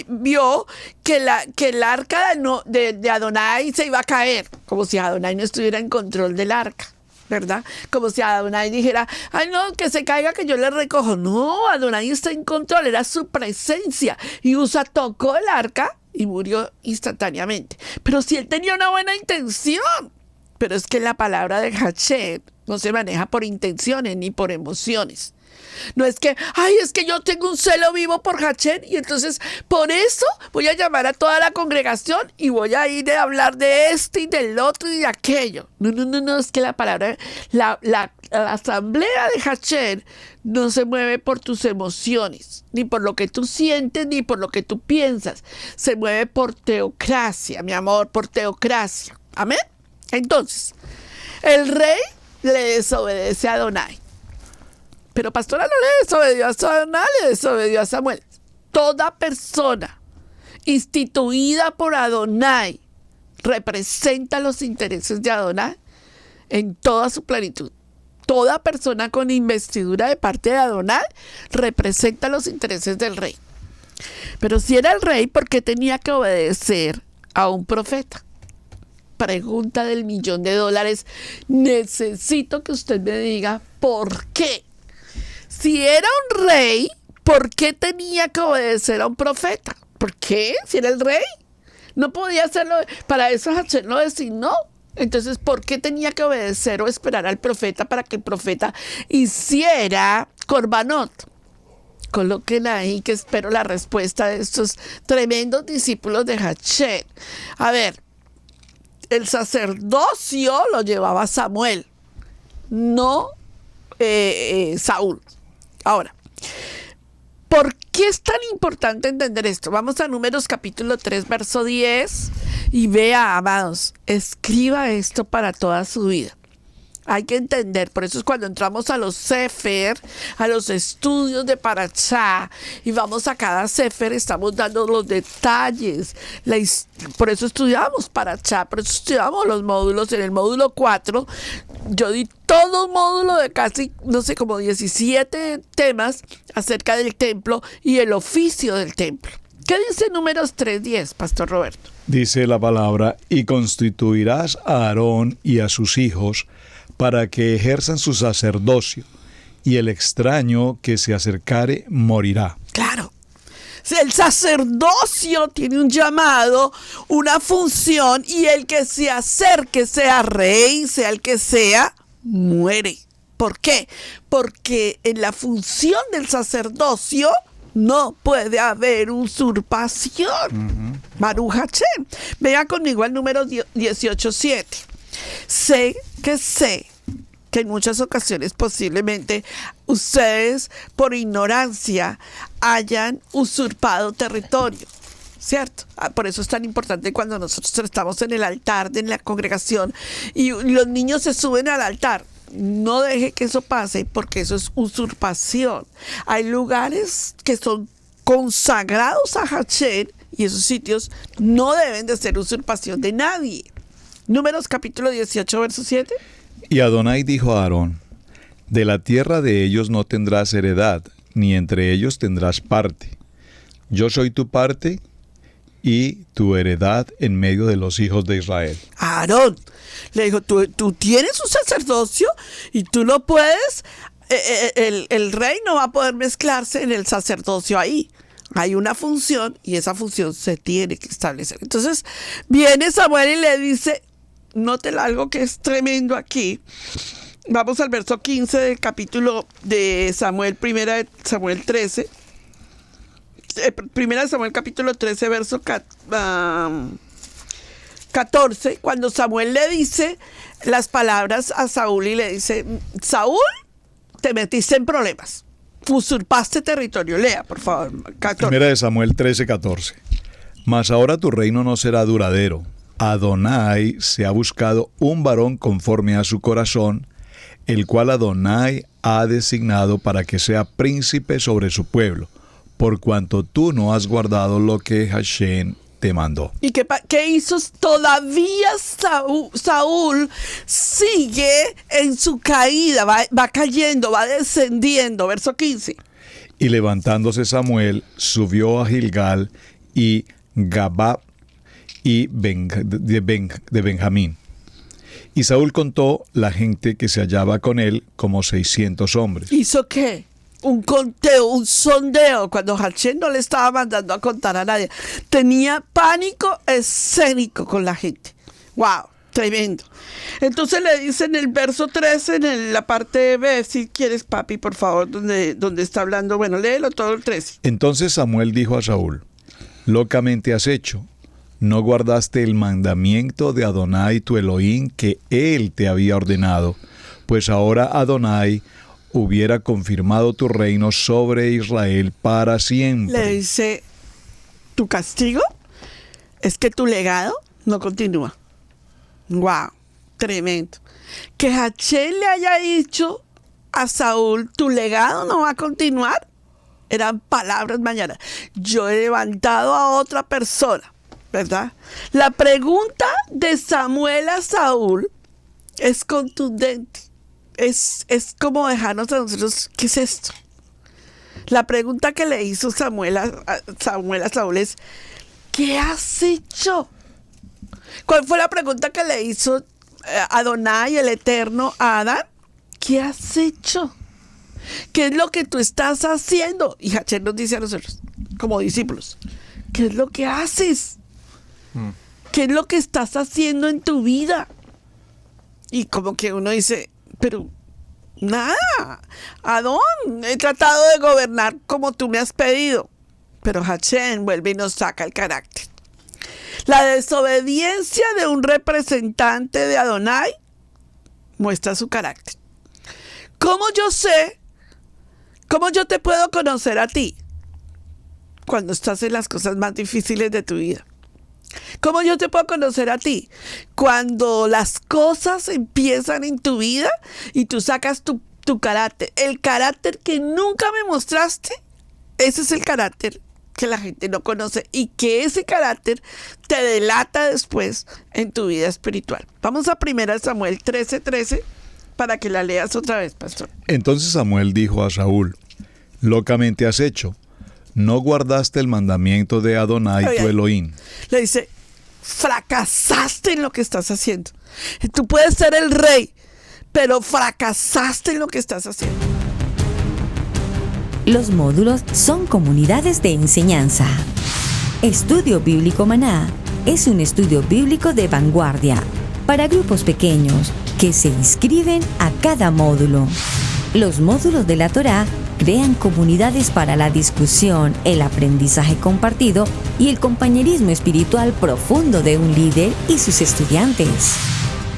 Speaker 1: vio que el arca de Adonai se iba a caer, como si Adonai no estuviera en control del arca, ¿verdad? Como si Adonai dijera, no, que se caiga, que yo le recojo. No, Adonai está en control, era su presencia. Y Usa tocó el arca y murió instantáneamente. Pero si él tenía una buena intención. Pero es que la palabra de Jachén no se maneja por intenciones ni por emociones. No es que, es que yo tengo un celo vivo por Jachén y entonces por eso voy a llamar a toda la congregación y voy a ir a hablar de este y del otro y de aquello. No, es que la palabra, la asamblea de Jachén no se mueve por tus emociones, ni por lo que tú sientes, ni por lo que tú piensas. Se mueve por teocracia, mi amor, por teocracia. Amén. Entonces, el rey le desobedece a Adonai. Pero pastora no le desobedió a Adonai, le desobedió a Samuel. Toda persona instituida por Adonai representa los intereses de Adonai en toda su plenitud. Toda persona con investidura de parte de Adonai representa los intereses del rey. Pero si era el rey, ¿por qué tenía que obedecer a un profeta? Pregunta del $1.000.000. Necesito que usted me diga por qué. Si era un rey, ¿por qué tenía que obedecer a un profeta? ¿Por qué? Si era el rey. No podía hacerlo. Para eso Jachén lo designó. Entonces, ¿por qué tenía que obedecer o esperar al profeta para que el profeta hiciera corbanot? Coloquen ahí que espero la respuesta de estos tremendos discípulos de Jachén. A ver, el sacerdocio lo llevaba Samuel, no Saúl. Ahora, ¿por qué es tan importante entender esto? Vamos a Números capítulo 3, verso 10 y vea, amados, escriba esto para toda su vida. Hay que entender, por eso es cuando entramos a los Sefer, a los estudios de Parashá, y vamos a cada Sefer, estamos dando los detalles, por eso estudiamos Parashá, por eso estudiamos los módulos. En el módulo 4, yo di todo un módulo de casi, como 17 temas acerca del templo y el oficio del templo. ¿Qué dice Números 3:10, Pastor Roberto?
Speaker 3: Dice la palabra, y constituirás a Aarón y a sus hijos para que ejerzan su sacerdocio, y el extraño que se acercare morirá.
Speaker 1: Claro. El sacerdocio tiene un llamado, una función, y el que se acerque, sea rey, sea el que sea, muere. ¿Por qué? Porque en la función del sacerdocio no puede haber usurpación. Baruch Hachén. Vea conmigo al número 18:7. Sé que en muchas ocasiones posiblemente ustedes por ignorancia hayan usurpado territorio, ¿cierto? Por eso es tan importante cuando nosotros estamos en el altar de la congregación y los niños se suben al altar. No deje que eso pase porque eso es usurpación. Hay lugares que son consagrados a Hachén y esos sitios no deben de ser usurpación de nadie. Números capítulo 18, verso 7.
Speaker 3: Y Adonai dijo a Aarón: de la tierra de ellos no tendrás heredad, ni entre ellos tendrás parte. Yo soy tu parte y tu heredad en medio de los hijos de Israel.
Speaker 1: Aarón le dijo, tú tienes un sacerdocio y tú no puedes, el rey no va a poder mezclarse en el sacerdocio ahí. Hay una función y esa función se tiene que establecer. Entonces viene Samuel y le dice, noten algo que es tremendo aquí. Vamos al verso 15 del capítulo de Samuel, primera de Samuel 13. Primera de Samuel capítulo 13, verso 14, cuando Samuel le dice las palabras a Saúl y le dice, Saúl, te metiste en problemas, usurpaste territorio. Lea, por favor. 14.
Speaker 3: Primera de Samuel 13, 14. Mas ahora tu reino no será duradero. Adonai se ha buscado un varón conforme a su corazón, el cual Adonai ha designado para que sea príncipe sobre su pueblo, por cuanto tú no has guardado lo que Hashem te mandó.
Speaker 1: ¿Y qué hizo? Todavía Saúl sigue en su caída, va cayendo, va descendiendo. Verso 15.
Speaker 3: Y levantándose Samuel, subió a Gilgal y Gabá y de Benjamín. Y Saúl contó la gente que se hallaba con él, como 600 hombres.
Speaker 1: ¿Hizo qué? Un conteo, un sondeo, cuando Hashem no le estaba mandando a contar a nadie. Tenía pánico escénico con la gente. ¡Wow! Tremendo. Entonces le dice en el verso 13, en la parte B, si quieres, papi, por favor, donde está hablando. Bueno, léelo todo el 13.
Speaker 3: Entonces Samuel dijo a Saúl: locamente has hecho. No guardaste el mandamiento de Adonai tu Elohim que él te había ordenado, pues ahora Adonai hubiera confirmado tu reino sobre Israel para siempre.
Speaker 1: Le dice, tu castigo es que tu legado no continúa. ¡Wow! Tremendo. Que Hashem le haya dicho a Saúl, tu legado no va a continuar. Eran palabras mañana. Yo he levantado a otra persona, ¿verdad? La pregunta de Samuel a Saúl es contundente. Es como dejarnos a nosotros, ¿qué es esto? La pregunta que le hizo Samuel a Saúl es, ¿qué has hecho? ¿Cuál fue la pregunta que le hizo Adonai, el Eterno, a Adán? ¿Qué has hecho? ¿Qué es lo que tú estás haciendo? Y Hashem nos dice a nosotros, como discípulos, ¿qué es lo que haces? ¿Qué es lo que estás haciendo en tu vida? Y como que uno dice, pero nada, Adón, he tratado de gobernar como tú me has pedido. Pero Hashem vuelve y nos saca el carácter. La desobediencia de un representante de Adonai muestra su carácter. ¿Cómo yo sé? ¿Cómo yo te puedo conocer a ti? Cuando estás en las cosas más difíciles de tu vida. ¿Cómo yo te puedo conocer a ti? Cuando las cosas empiezan en tu vida y tú sacas tu carácter. El carácter que nunca me mostraste, ese es el carácter que la gente no conoce y que ese carácter te delata después en tu vida espiritual. Vamos a 1 Samuel 13:13 para que la leas otra vez, pastor.
Speaker 3: Entonces Samuel dijo a Saúl: locamente has hecho. No guardaste el mandamiento de Adonai tu Elohim.
Speaker 1: Le dice, fracasaste en lo que estás haciendo. Tú puedes ser el rey, pero fracasaste en lo que estás haciendo.
Speaker 2: Los módulos son comunidades de enseñanza. Estudio Bíblico Maná es un estudio bíblico de vanguardia para grupos pequeños que se inscriben a cada módulo. Los módulos de la Torá crean comunidades para la discusión, el aprendizaje compartido y el compañerismo espiritual profundo de un líder y sus estudiantes.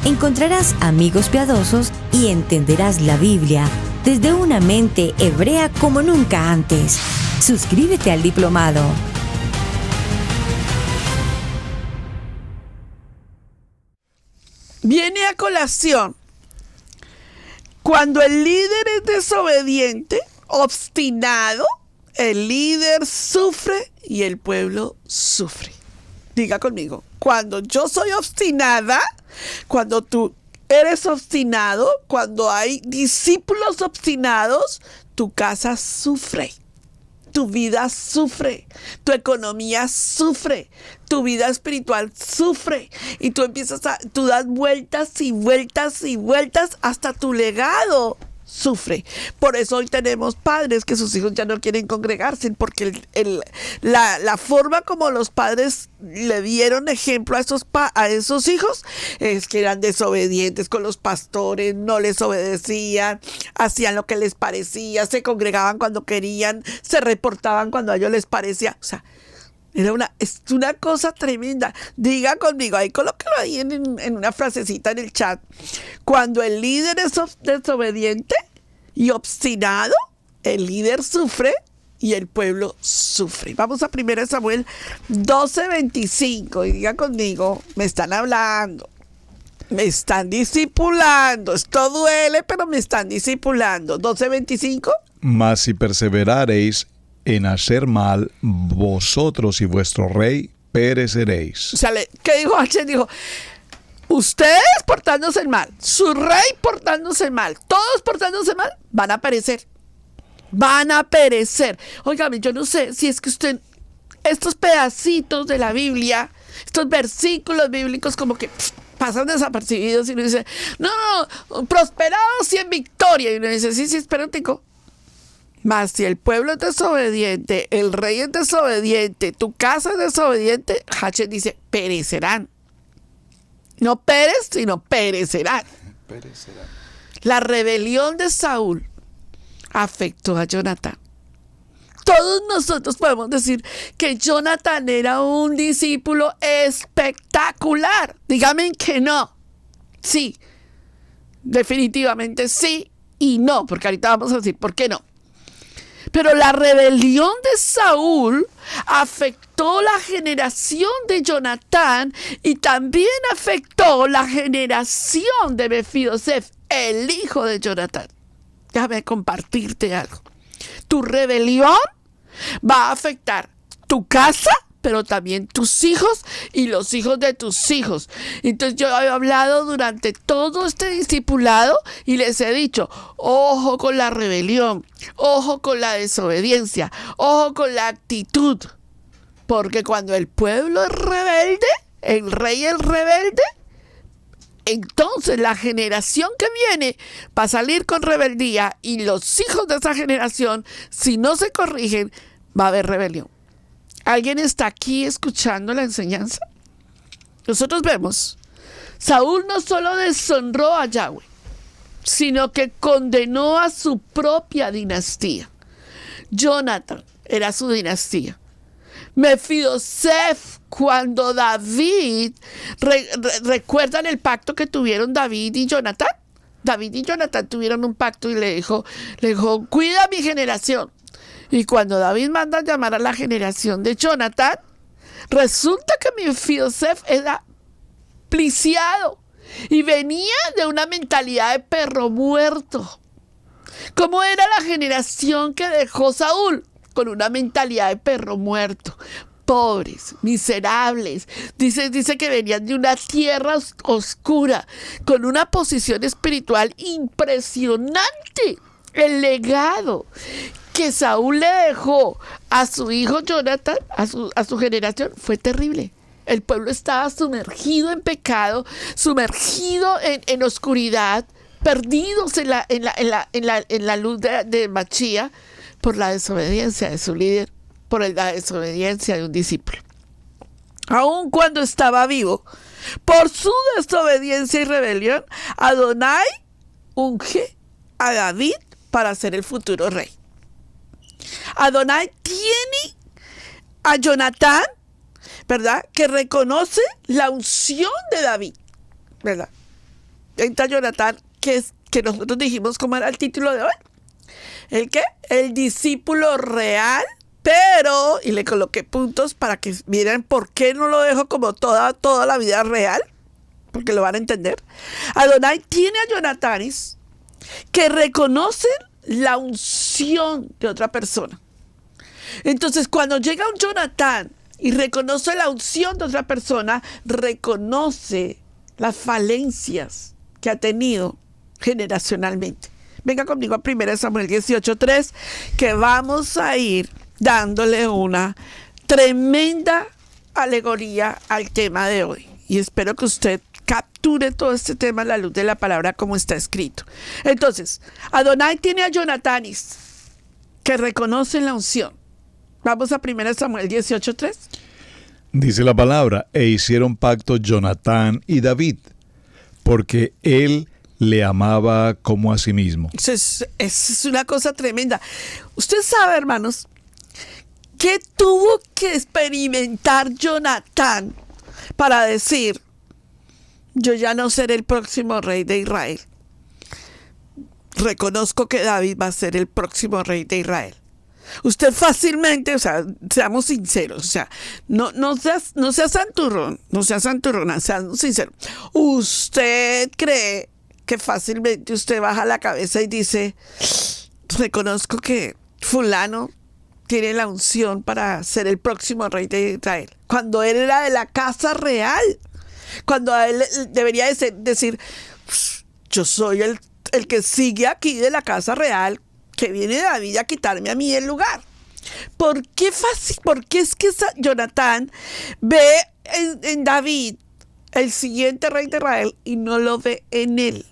Speaker 2: Encontrarás amigos piadosos y entenderás la Biblia desde una mente hebrea como nunca antes. Suscríbete al diplomado.
Speaker 1: Viene a colación cuando el líder es desobediente, obstinado, el líder sufre y el pueblo sufre. Diga conmigo, cuando yo soy obstinada, Cuando tú eres obstinado, cuando hay discípulos obstinados, tu casa sufre. Tu vida sufre, tu economía sufre, tu vida espiritual sufre y tú das vueltas y vueltas y vueltas hasta tu legado sufre. Por eso hoy tenemos padres que sus hijos ya no quieren congregarse, porque la forma como los padres le dieron ejemplo a esos hijos es que eran desobedientes con los pastores, no les obedecían, hacían lo que les parecía, se congregaban cuando querían, se reportaban cuando a ellos les parecía. O sea, es una cosa tremenda. Diga conmigo, ahí colóquelo ahí en una frasecita en el chat. Cuando el líder es desobediente y obstinado, el líder sufre y el pueblo sufre. Vamos a 1 Samuel 12:25 y diga conmigo, me están hablando, me están discipulando. Esto duele, pero me están discipulando. 12:25.
Speaker 3: Mas si perseverareis en hacer mal, vosotros y vuestro rey pereceréis.
Speaker 1: O sea, ¿qué dijo H? Dijo, ustedes portándose mal, su rey portándose mal, todos portándose mal, van a perecer. Van a perecer. Óigame, yo no sé si es que usted, estos pedacitos de la Biblia, estos versículos bíblicos como que pasan desapercibidos y uno dice, no, prosperados y en victoria. Y uno dice, sí, espera un tico. Mas si el pueblo es desobediente, el rey es desobediente, tu casa es desobediente, H dice, perecerán. No peres, sino perecerán. La rebelión de Saúl afectó a Jonatán. Todos nosotros podemos decir que Jonatán era un discípulo espectacular. Dígame que no. Sí, definitivamente sí y no, porque ahorita vamos a decir por qué no. Pero la rebelión de Saúl afectó la generación de Jonatán y también afectó la generación de Mefiboseth, el hijo de Jonatán. Déjame compartirte algo. Tu rebelión va a afectar tu casa, pero también tus hijos y los hijos de tus hijos. Entonces yo he hablado durante todo este discipulado y les he dicho, ojo con la rebelión, ojo con la desobediencia, ojo con la actitud. Porque cuando el pueblo es rebelde, el rey es rebelde, entonces la generación que viene va a salir con rebeldía y los hijos de esa generación, si no se corrigen, va a haber rebelión. ¿Alguien está aquí escuchando la enseñanza? Nosotros vemos, Saúl no solo deshonró a Yahweh, sino que condenó a su propia dinastía. Jonatán era su dinastía. Mefiboseth, cuando David, ¿recuerdan el pacto que tuvieron David y Jonatán? David y Jonatán tuvieron un pacto y le dijo, cuida mi generación. Y cuando David manda a llamar a la generación de Jonatán, resulta que Mefiboseth era pliciado y venía de una mentalidad de perro muerto. ¿Cómo era la generación que dejó Saúl? Con una mentalidad de perro muerto. Pobres, miserables. Dice que venían de una tierra oscura, con una posición espiritual impresionante. El legado que Saúl le dejó a su hijo Jonatán, a su generación, fue terrible. El pueblo estaba sumergido en pecado, sumergido en oscuridad, perdidos en la luz de Machía, por la desobediencia de su líder, por la desobediencia de un discípulo. Aun cuando estaba vivo, por su desobediencia y rebelión, Adonai unge a David para ser el futuro rey. Adonai tiene a Jonatán, ¿verdad?, que reconoce la unción de David, ¿verdad? Entra Jonatán, que nosotros dijimos cómo era el título de hoy. ¿El qué? El discípulo real, pero, y le coloqué puntos para que miren por qué no lo dejo como toda la vida real, porque lo van a entender. Adonai tiene a Jonatanes que reconocen la unción de otra persona. Entonces, cuando llega un Jonatán y reconoce la unción de otra persona, reconoce las falencias que ha tenido generacionalmente. Venga conmigo a 1 Samuel 18:3, que vamos a ir dándole una tremenda alegoría al tema de hoy. Y espero que usted capture todo este tema a la luz de la palabra como está escrito. Entonces, Adonai tiene a Jonatanis que reconocen la unción. Vamos a 1 Samuel 18:3.
Speaker 3: Dice la palabra, e hicieron pacto Jonatán y David, porque él le amaba como a sí mismo.
Speaker 1: Eso es una cosa tremenda. Usted sabe, hermanos, que tuvo que experimentar Jonatán para decir: yo ya no seré el próximo rey de Israel. Reconozco que David va a ser el próximo rey de Israel. Usted fácilmente, o sea, seamos sinceros, o sea, no sea santurrón, seamos sinceros. Usted cree que fácilmente usted baja la cabeza y dice: reconozco que fulano tiene la unción para ser el próximo rey de Israel, cuando él era de la casa real, cuando a él debería decir: yo soy el que sigue aquí de la casa real, que viene David a quitarme a mí el lugar. ¿Por qué es que Jonatán ve en David el siguiente rey de Israel y no lo ve en él?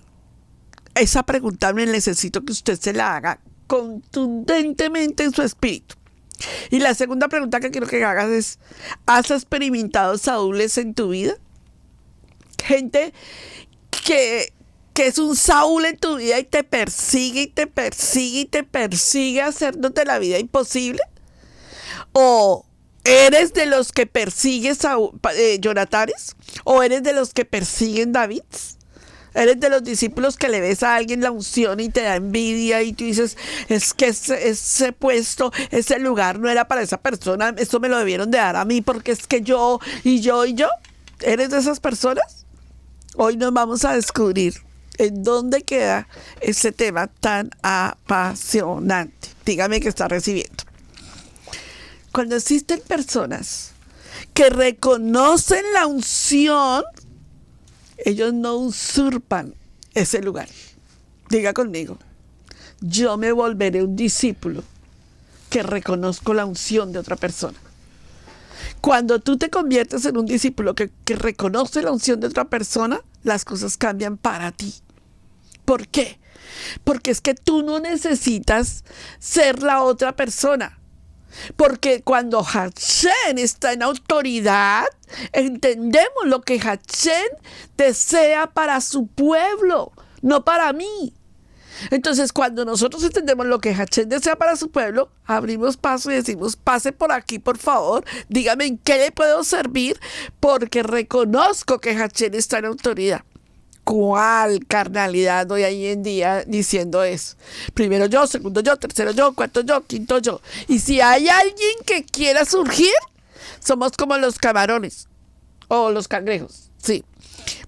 Speaker 1: Esa pregunta me necesito que usted se la haga contundentemente en su espíritu. Y la segunda pregunta que quiero que hagas es: ¿has experimentado saúles en tu vida? Gente que es un Saúl en tu vida y te persigue y te persigue y te persigue, haciéndote la vida imposible. ¿O eres de los que persigues Jonatanes? ¿O eres de los que persiguen David? ¿Eres de los discípulos que le ves a alguien la unción y te da envidia y tú dices: es que ese puesto, ese lugar no era para esa persona, esto me lo debieron de dar a mí porque es que yo? ¿Eres de esas personas? Hoy nos vamos a descubrir en dónde queda ese tema tan apasionante. Dígame que está recibiendo. Cuando existen personas que reconocen la unción, ellos no usurpan ese lugar. Diga conmigo: yo me volveré un discípulo que reconozco la unción de otra persona. Cuando tú te conviertes en un discípulo que reconoce la unción de otra persona, las cosas cambian para ti. ¿Por qué? Porque es que tú no necesitas ser la otra persona. Porque cuando Hashem está en autoridad, entendemos lo que Hashem desea para su pueblo, no para mí. Entonces, cuando nosotros entendemos lo que Hashem desea para su pueblo, abrimos paso y decimos: pase por aquí, por favor, dígame en qué le puedo servir, porque reconozco que Hashem está en autoridad. ¿Cuál carnalidad hoy en día diciendo eso? Primero yo, segundo yo, tercero yo, cuarto yo, quinto yo. Y si hay alguien que quiera surgir, somos como los camarones o los cangrejos. Sí.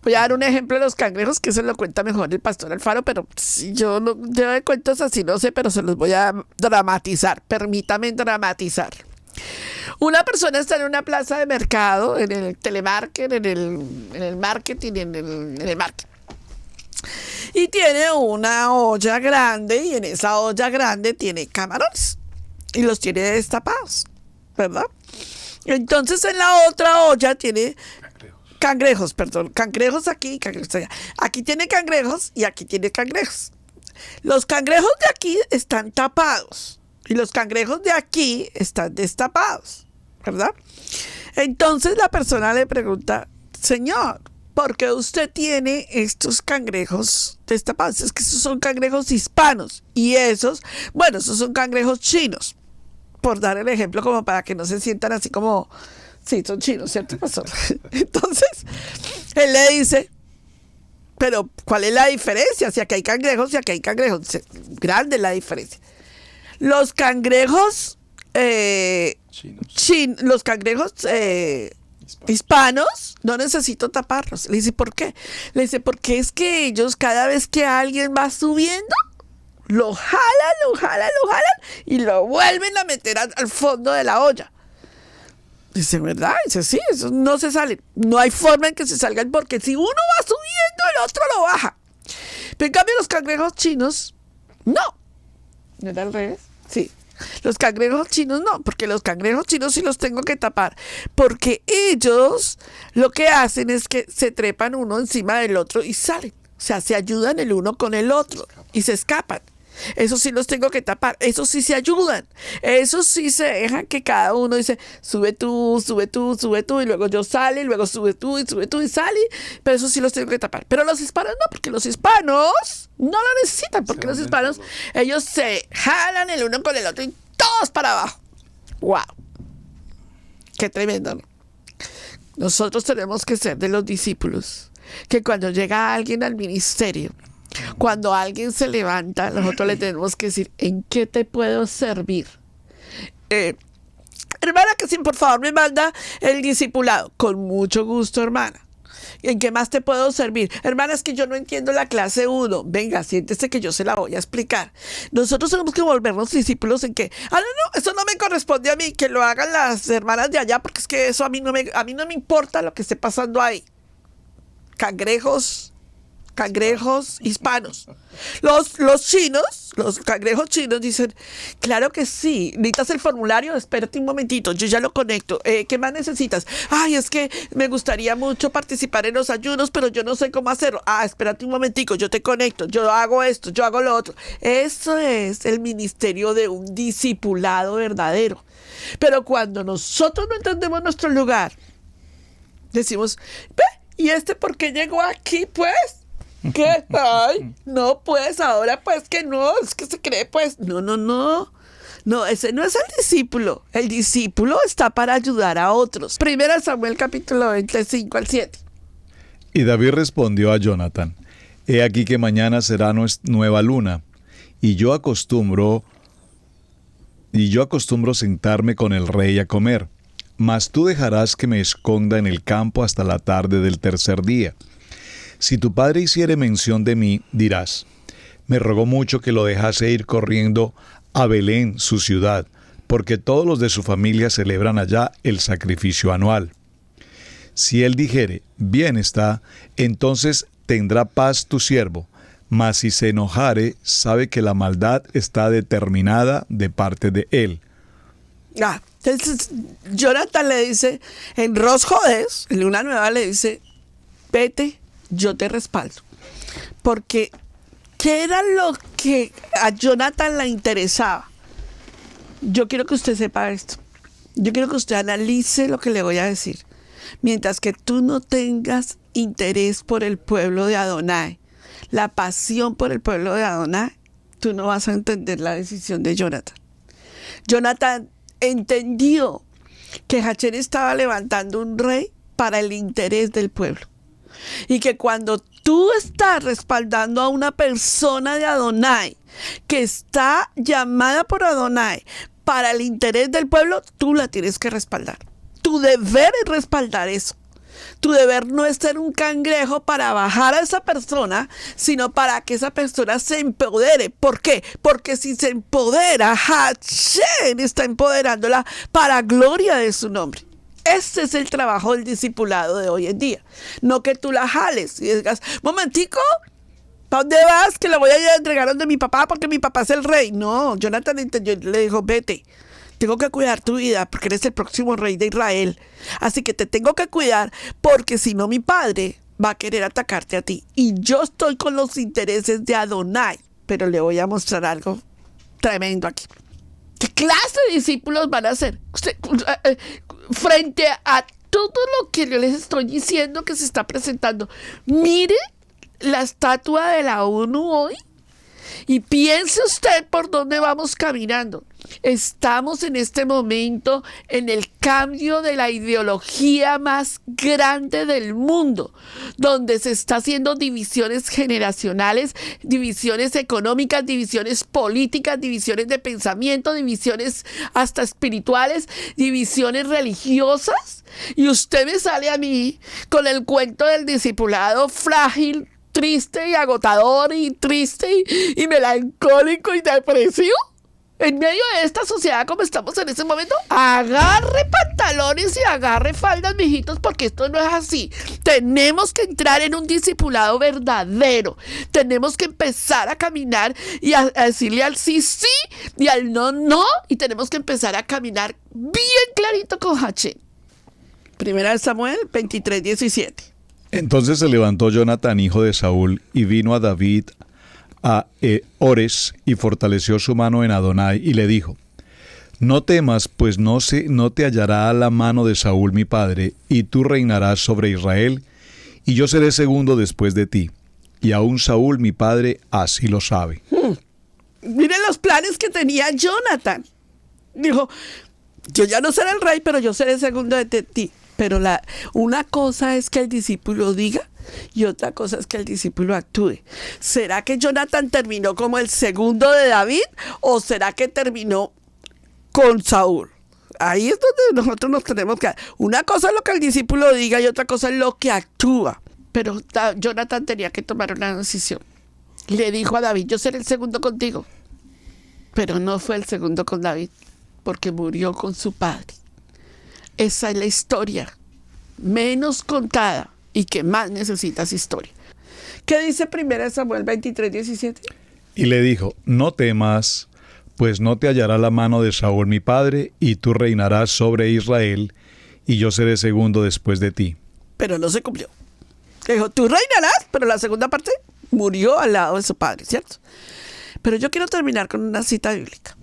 Speaker 1: Voy a dar un ejemplo de los cangrejos, que se lo cuenta mejor el pastor Alfaro, pero yo de cuentos así no sé, pero se los voy a dramatizar. Permítame dramatizar. Una persona está en una plaza de mercado, en el telemarketing, en el marketing, en el marketing. Y tiene una olla grande, y en esa olla grande tiene camarones. Y los tiene destapados, ¿verdad? Entonces en la otra olla tiene cangrejos aquí, cangrejos allá. Aquí tiene cangrejos y aquí tiene cangrejos. Los cangrejos de aquí están tapados y los cangrejos de aquí están destapados, ¿verdad? Entonces la persona le pregunta: señor, ¿por qué usted tiene estos cangrejos destapados? Es que esos son cangrejos hispanos y esos son cangrejos chinos. Por dar el ejemplo, como para que no se sientan así como... Sí, son chinos, ¿cierto, pastor? Entonces, él le dice: pero ¿cuál es la diferencia? Si aquí hay cangrejos y aquí hay cangrejos. Grande la diferencia. Los cangrejos los cangrejos hispanos no necesito taparlos. Le dice: ¿por qué? Le dice: porque es que ellos, cada vez que alguien va subiendo, lo jalan y lo vuelven a meter al fondo de la olla. Dice: ¿verdad? Dice: sí, eso no se sale. No hay forma en que se salgan, porque si uno va el otro lo baja. Pero en cambio los cangrejos chinos, no. ¿No era al revés? Sí. Los cangrejos chinos no, porque los cangrejos chinos sí los tengo que tapar, porque ellos lo que hacen es que se trepan uno encima del otro y salen, o sea, se ayudan el uno con el otro y se escapan. Esos sí los tengo que tapar, esos sí se ayudan, esos sí se dejan que cada uno dice, sube tú, y luego yo sale, y luego sube tú y sale, pero esos sí los tengo que tapar. Pero los hispanos no, porque los hispanos no lo necesitan, porque los hispanos, ellos se jalan el uno con el otro y todos para abajo. ¡Wow! ¡Qué tremendo! ¿No? Nosotros tenemos que ser de los discípulos, que cuando llega alguien al ministerio, cuando alguien se levanta, nosotros le tenemos que decir, ¿en qué te puedo servir? Hermana, que si por favor me manda el discipulado. Con mucho gusto, hermana. ¿En qué más te puedo servir? Hermana, es que yo no entiendo la clase 1. Venga, siéntese que yo se la voy a explicar. Nosotros tenemos que volvernos discípulos en que, no, eso no me corresponde a mí, que lo hagan las hermanas de allá, porque es que eso a mí no me importa lo que esté pasando ahí. Cangrejos hispanos. Los chinos, los cangrejos chinos dicen, claro que sí, necesitas el formulario, espérate un momentito, yo ya lo conecto. ¿Qué más necesitas? Ay, es que me gustaría mucho participar en los ayunos, pero yo no sé cómo hacerlo. Espérate un momentico, yo te conecto, yo hago esto, yo hago lo otro. Eso es el ministerio de un discipulado verdadero. Pero cuando nosotros no entendemos nuestro lugar, decimos, ve, ¿y por qué llegó aquí, pues? ¿Qué? Ay, no, pues, ahora pues que no, es que se cree, pues, no, ese no es el discípulo. El discípulo está para ayudar a otros. 1 Samuel capítulo 25 al 7.
Speaker 3: Y David respondió a Jonathan, he aquí que mañana será nueva luna, y yo acostumbro sentarme con el rey a comer, mas tú dejarás que me esconda en el campo hasta la tarde del tercer día. Si tu padre hiciere mención de mí, dirás, me rogó mucho que lo dejase ir corriendo a Belén, su ciudad, porque todos los de su familia celebran allá el sacrificio anual. Si él dijere, bien está, entonces tendrá paz tu siervo, mas si se enojare, sabe que la maldad está determinada de parte de él.
Speaker 1: Entonces Jonathan le dice, en Ros Jodes, en Luna Nueva le dice, vete, yo te respaldo. Porque, ¿qué era lo que a Jonathan le interesaba? Yo quiero que usted sepa esto. Yo quiero que usted analice lo que le voy a decir. Mientras que tú no tengas interés por el pueblo de Adonai, la pasión por el pueblo de Adonai, tú no vas a entender la decisión de Jonathan. Jonathan entendió que Hachén estaba levantando un rey para el interés del pueblo. Y que cuando tú estás respaldando a una persona de Adonai que está llamada por Adonai para el interés del pueblo, tú la tienes que respaldar. Tu deber es respaldar eso. Tu deber no es ser un cangrejo para bajar a esa persona, sino para que esa persona se empodere. ¿Por qué? Porque si se empodera, Hachén está empoderándola para gloria de su nombre. Ese es el trabajo del discipulado de hoy en día. No que tú la jales y digas, momentico, ¿para dónde vas? Que la voy a ir a entregar donde mi papá porque mi papá es el rey. No, Jonathan entendió, le dijo, vete. Tengo que cuidar tu vida porque eres el próximo rey de Israel. Así que te tengo que cuidar porque si no mi padre va a querer atacarte a ti. Y yo estoy con los intereses de Adonai. Pero le voy a mostrar algo tremendo aquí. ¿Qué clase de discípulos van a ser? Frente a todo lo que yo les estoy diciendo que se está presentando. Mire la estatua de la ONU hoy y piense usted por dónde vamos caminando. Estamos en este momento en el cambio de la ideología más grande del mundo, donde se está haciendo divisiones generacionales, divisiones económicas, divisiones políticas, divisiones de pensamiento, divisiones hasta espirituales, divisiones religiosas. Y usted me sale a mí con el cuento del discipulado frágil, triste y agotador y triste y melancólico y depresivo. En medio de esta sociedad como estamos en ese momento, agarre pantalones y agarre faldas, mijitos, porque esto no es así. Tenemos que entrar en un discipulado verdadero. Tenemos que empezar a caminar y a decirle al sí, sí y al no, no. Y tenemos que empezar a caminar bien clarito con Hachén. Primera de Samuel 23:17.
Speaker 3: Entonces se levantó Jonatán, hijo de Saúl, y vino a David a Ores y fortaleció su mano en Adonai y le dijo: no temas, pues no te hallará a la mano de Saúl mi padre, y tú reinarás sobre Israel, y yo seré segundo después de ti. Y aún Saúl mi padre así lo sabe.
Speaker 1: Miren los planes que tenía Jonatán. Dijo: yo ya no seré el rey, pero yo seré segundo de ti. Pero una cosa es que el discípulo diga y otra cosa es que el discípulo actúe. ¿Será que Jonatán terminó como el segundo de David o será que terminó con Saúl? Ahí es donde nosotros nos tenemos que... Una cosa es lo que el discípulo diga y otra cosa es lo que actúa. Pero Jonatán tenía que tomar una decisión. Le dijo a David: yo seré el segundo contigo. Pero no fue el segundo con David, porque murió con su padre. Esa es la historia menos contada y que más necesitas historia. ¿Qué dice 1 Samuel 23:17?
Speaker 3: Y le dijo: no temas, pues no te hallará la mano de Saúl mi padre, y tú reinarás sobre Israel, y yo seré segundo después de ti.
Speaker 1: Pero no se cumplió. Le dijo: tú reinarás, pero la segunda parte murió al lado de su padre, ¿cierto? Pero yo quiero terminar con una cita bíblica.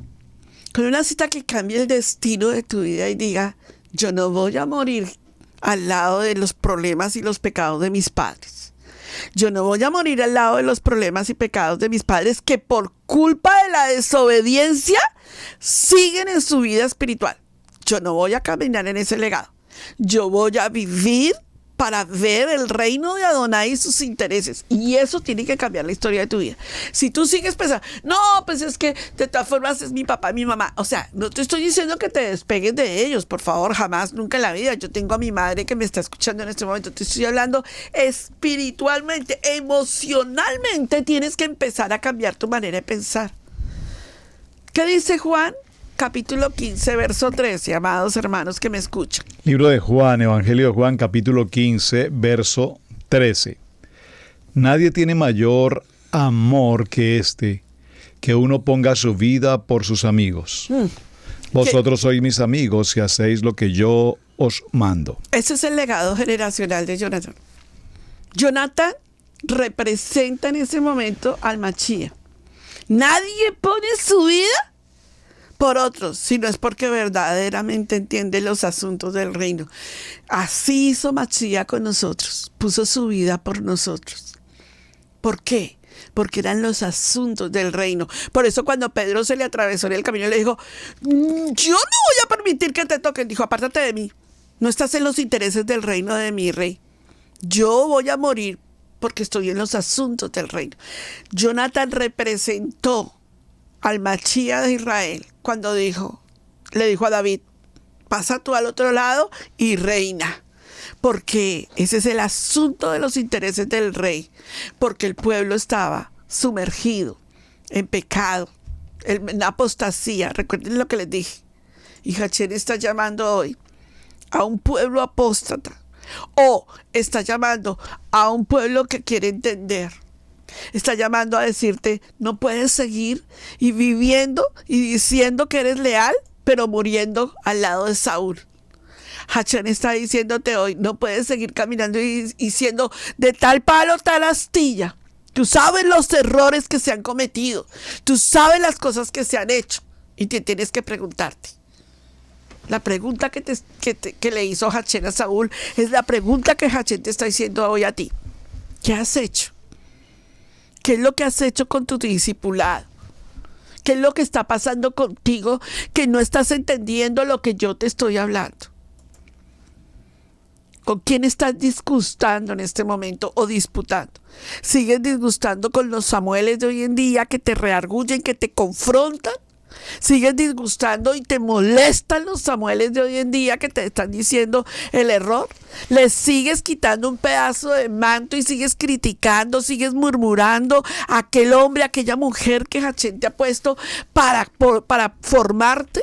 Speaker 1: Con una cita que cambie el destino de tu vida y diga: yo no voy a morir al lado de los problemas y los pecados de mis padres. Yo no voy a morir al lado de los problemas y pecados de mis padres que por culpa de la desobediencia siguen en su vida espiritual. Yo no voy a caminar en ese legado. Yo voy a vivir para ver el reino de Adonai y sus intereses. Y eso tiene que cambiar la historia de tu vida. Si tú sigues pensando: no, pues es que de todas formas es mi papá y mi mamá. O sea, no te estoy diciendo que te despegues de ellos, por favor, jamás, nunca en la vida. Yo tengo a mi madre que me está escuchando en este momento. Te estoy hablando espiritualmente, emocionalmente. Tienes que empezar a cambiar tu manera de pensar. ¿Qué dice Juan? Capítulo 15, verso 13, amados hermanos que me escuchan.
Speaker 3: Libro de Juan, Evangelio de Juan, capítulo 15, verso 13. Nadie tiene mayor amor que este, que uno ponga su vida por sus amigos. Vosotros sois mis amigos si hacéis lo que yo os mando.
Speaker 1: Ese es el legado generacional de Jonatán. Jonatán representa en ese momento al Machía. Nadie pone su vida por otros, sino es porque verdaderamente entiende los asuntos del reino. Así hizo Machía con nosotros, puso su vida por nosotros. ¿Por qué? Porque eran los asuntos del reino. Por eso cuando Pedro se le atravesó en el camino, le dijo: yo no voy a permitir que te toquen. Dijo: apártate de mí, no estás en los intereses del reino de mi rey. Yo voy a morir porque estoy en los asuntos del reino. Jonatán representó al Machía de Israel cuando le dijo a David: pasa tú al otro lado y reina, porque ese es el asunto de los intereses del rey, porque el pueblo estaba sumergido en pecado, en apostasía. Recuerden lo que les dije, y Hachén está llamando hoy a un pueblo apóstata, o está llamando a un pueblo que quiere entender. Está llamando a decirte: no puedes seguir y viviendo y diciendo que eres leal, pero muriendo al lado de Saúl. Hachén está diciéndote hoy: no puedes seguir caminando y siendo de tal palo, tal astilla. Tú sabes los errores que se han cometido. Tú sabes las cosas que se han hecho. Y te tienes que preguntarte. La pregunta que le hizo Hachén a Saúl es la pregunta que Hachén te está diciendo hoy a ti. ¿Qué has hecho? ¿Qué es lo que has hecho con tu discipulado? ¿Qué es lo que está pasando contigo que no estás entendiendo lo que yo te estoy hablando? ¿Con quién estás disgustando en este momento o disputando? ¿Sigues disgustando con los Samueles de hoy en día que te reargullen, que te confrontan? ¿Sigues disgustando y te molestan los Samueles de hoy en día que te están diciendo el error? Le sigues quitando un pedazo de manto y sigues criticando, sigues murmurando a aquel hombre, a aquella mujer que Hachén te ha puesto para formarte.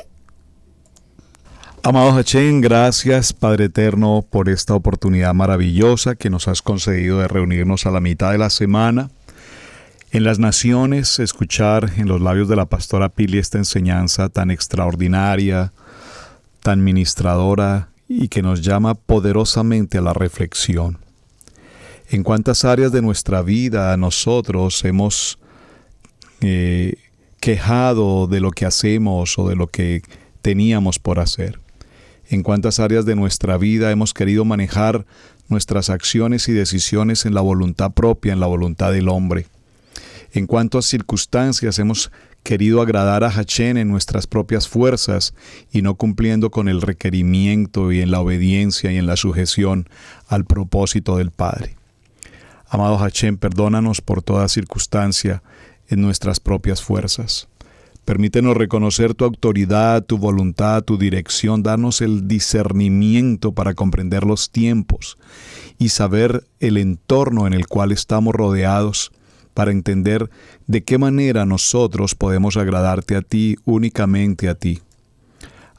Speaker 3: Amado Hachén, gracias Padre Eterno por esta oportunidad maravillosa que nos has concedido de reunirnos a la mitad de la semana. En las naciones, escuchar en los labios de la pastora Pili esta enseñanza tan extraordinaria, tan ministradora y que nos llama poderosamente a la reflexión. En cuántas áreas de nuestra vida nosotros hemos quejado de lo que hacemos o de lo que teníamos por hacer. En cuántas áreas de nuestra vida hemos querido manejar nuestras acciones y decisiones en la voluntad propia, en la voluntad del hombre. En cuántas circunstancias hemos querido agradar a Hachén en nuestras propias fuerzas y no cumpliendo con el requerimiento y en la obediencia y en la sujeción al propósito del Padre. Amado Hachén, perdónanos por toda circunstancia en nuestras propias fuerzas. Permítenos reconocer tu autoridad, tu voluntad, tu dirección. Danos el discernimiento para comprender los tiempos y saber el entorno en el cual estamos rodeados, para entender de qué manera nosotros podemos agradarte a ti, únicamente a ti.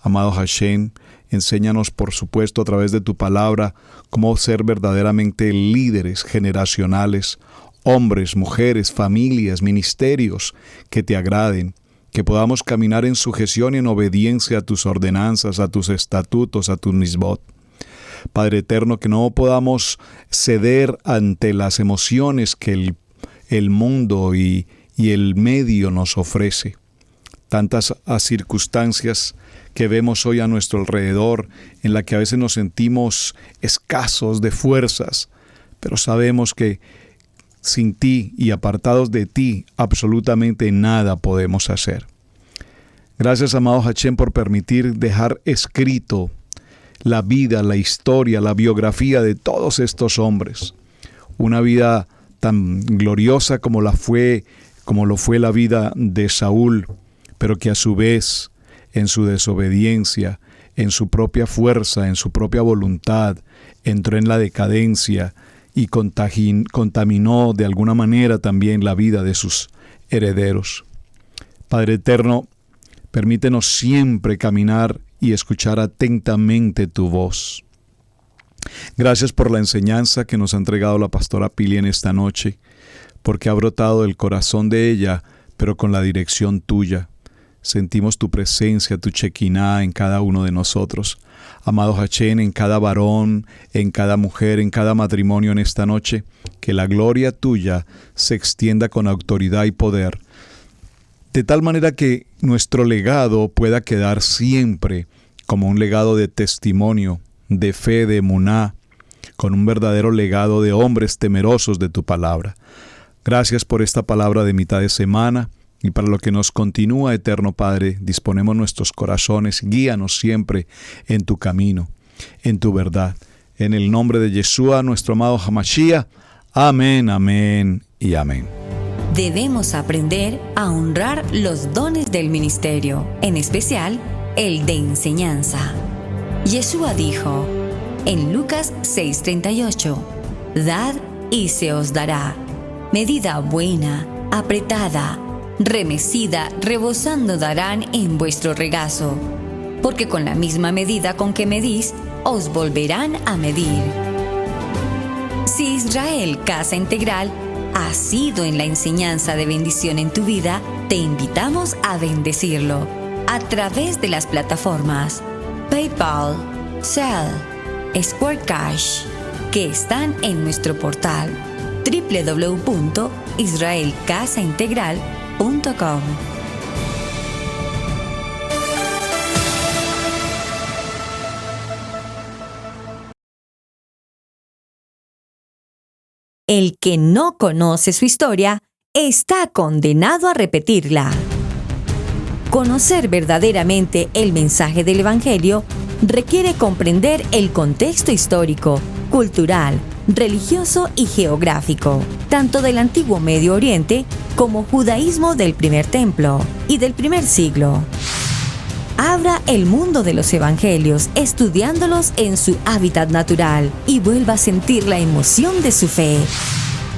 Speaker 3: Amado Hachén, enséñanos por supuesto a través de tu palabra cómo ser verdaderamente líderes generacionales, hombres, mujeres, familias, ministerios que te agraden, que podamos caminar en sujeción y en obediencia a tus ordenanzas, a tus estatutos, a tus misbot. Padre eterno, que no podamos ceder ante las emociones que el mundo y el medio nos ofrece. Tantas circunstancias que vemos hoy a nuestro alrededor, en la que a veces nos sentimos escasos de fuerzas, pero sabemos que sin ti y apartados de ti, absolutamente nada podemos hacer. Gracias, amado Hachén, por permitir dejar escrito la vida, la historia, la biografía de todos estos hombres. Una vida tan gloriosa como lo fue la vida de Saúl, pero que a su vez, en su desobediencia, en su propia fuerza, en su propia voluntad, entró en la decadencia y contaminó de alguna manera también la vida de sus herederos. Padre eterno, permítenos siempre caminar y escuchar atentamente tu voz. Gracias por la enseñanza que nos ha entregado la pastora Pili en esta noche, porque ha brotado del corazón de ella, pero con la dirección tuya. Sentimos tu presencia, tu chequiná en cada uno de nosotros. Amado Hachén, en cada varón, en cada mujer, en cada matrimonio en esta noche, que la gloria tuya se extienda con autoridad y poder, de tal manera que nuestro legado pueda quedar siempre como un legado de testimonio, de fe, de emuná, con un verdadero legado de hombres temerosos de tu palabra. Gracias por esta palabra de mitad de semana y para lo que nos continúa, eterno Padre, disponemos nuestros corazones, guíanos siempre en tu camino, en tu verdad. En el nombre de Yeshua, nuestro amado Hamashiach. Amén, amén y amén.
Speaker 2: Debemos aprender a honrar los dones del ministerio, en especial el de enseñanza. Yeshua dijo en Lucas 6:38, «Dad y se os dará, medida buena, apretada, remecida, rebosando darán en vuestro regazo, porque con la misma medida con que medís, os volverán a medir». Si Israel Casa Integral ha sido en la enseñanza de bendición en tu vida, te invitamos a bendecirlo a través de las plataformas PayPal, Zelle, Square Cash, que están en nuestro portal www.israelcasaintegral.com. El que no conoce su historia está condenado a repetirla. Conocer verdaderamente el mensaje del Evangelio requiere comprender el contexto histórico, cultural, religioso y geográfico, tanto del antiguo Medio Oriente como judaísmo del primer templo y del primer siglo. Abra el mundo de los evangelios estudiándolos en su hábitat natural y vuelva a sentir la emoción de su fe.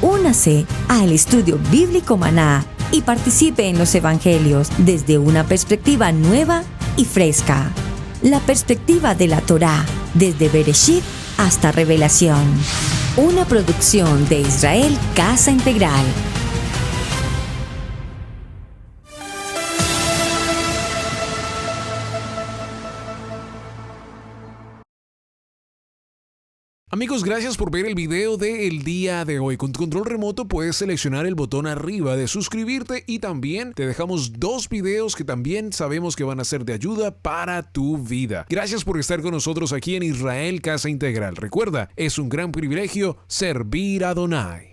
Speaker 2: Únase al Estudio Bíblico Maná y participe en los evangelios desde una perspectiva nueva y fresca. La perspectiva de la Torá, desde Bereshit hasta Revelación. Una producción de Israel Casa Integral.
Speaker 4: Amigos, gracias por ver el video del día de hoy. Con tu control remoto puedes seleccionar el botón arriba de suscribirte y también te dejamos 2 videos que también sabemos que van a ser de ayuda para tu vida. Gracias por estar con nosotros aquí en Israel Casa Integral. Recuerda, es un gran privilegio servir a Adonai.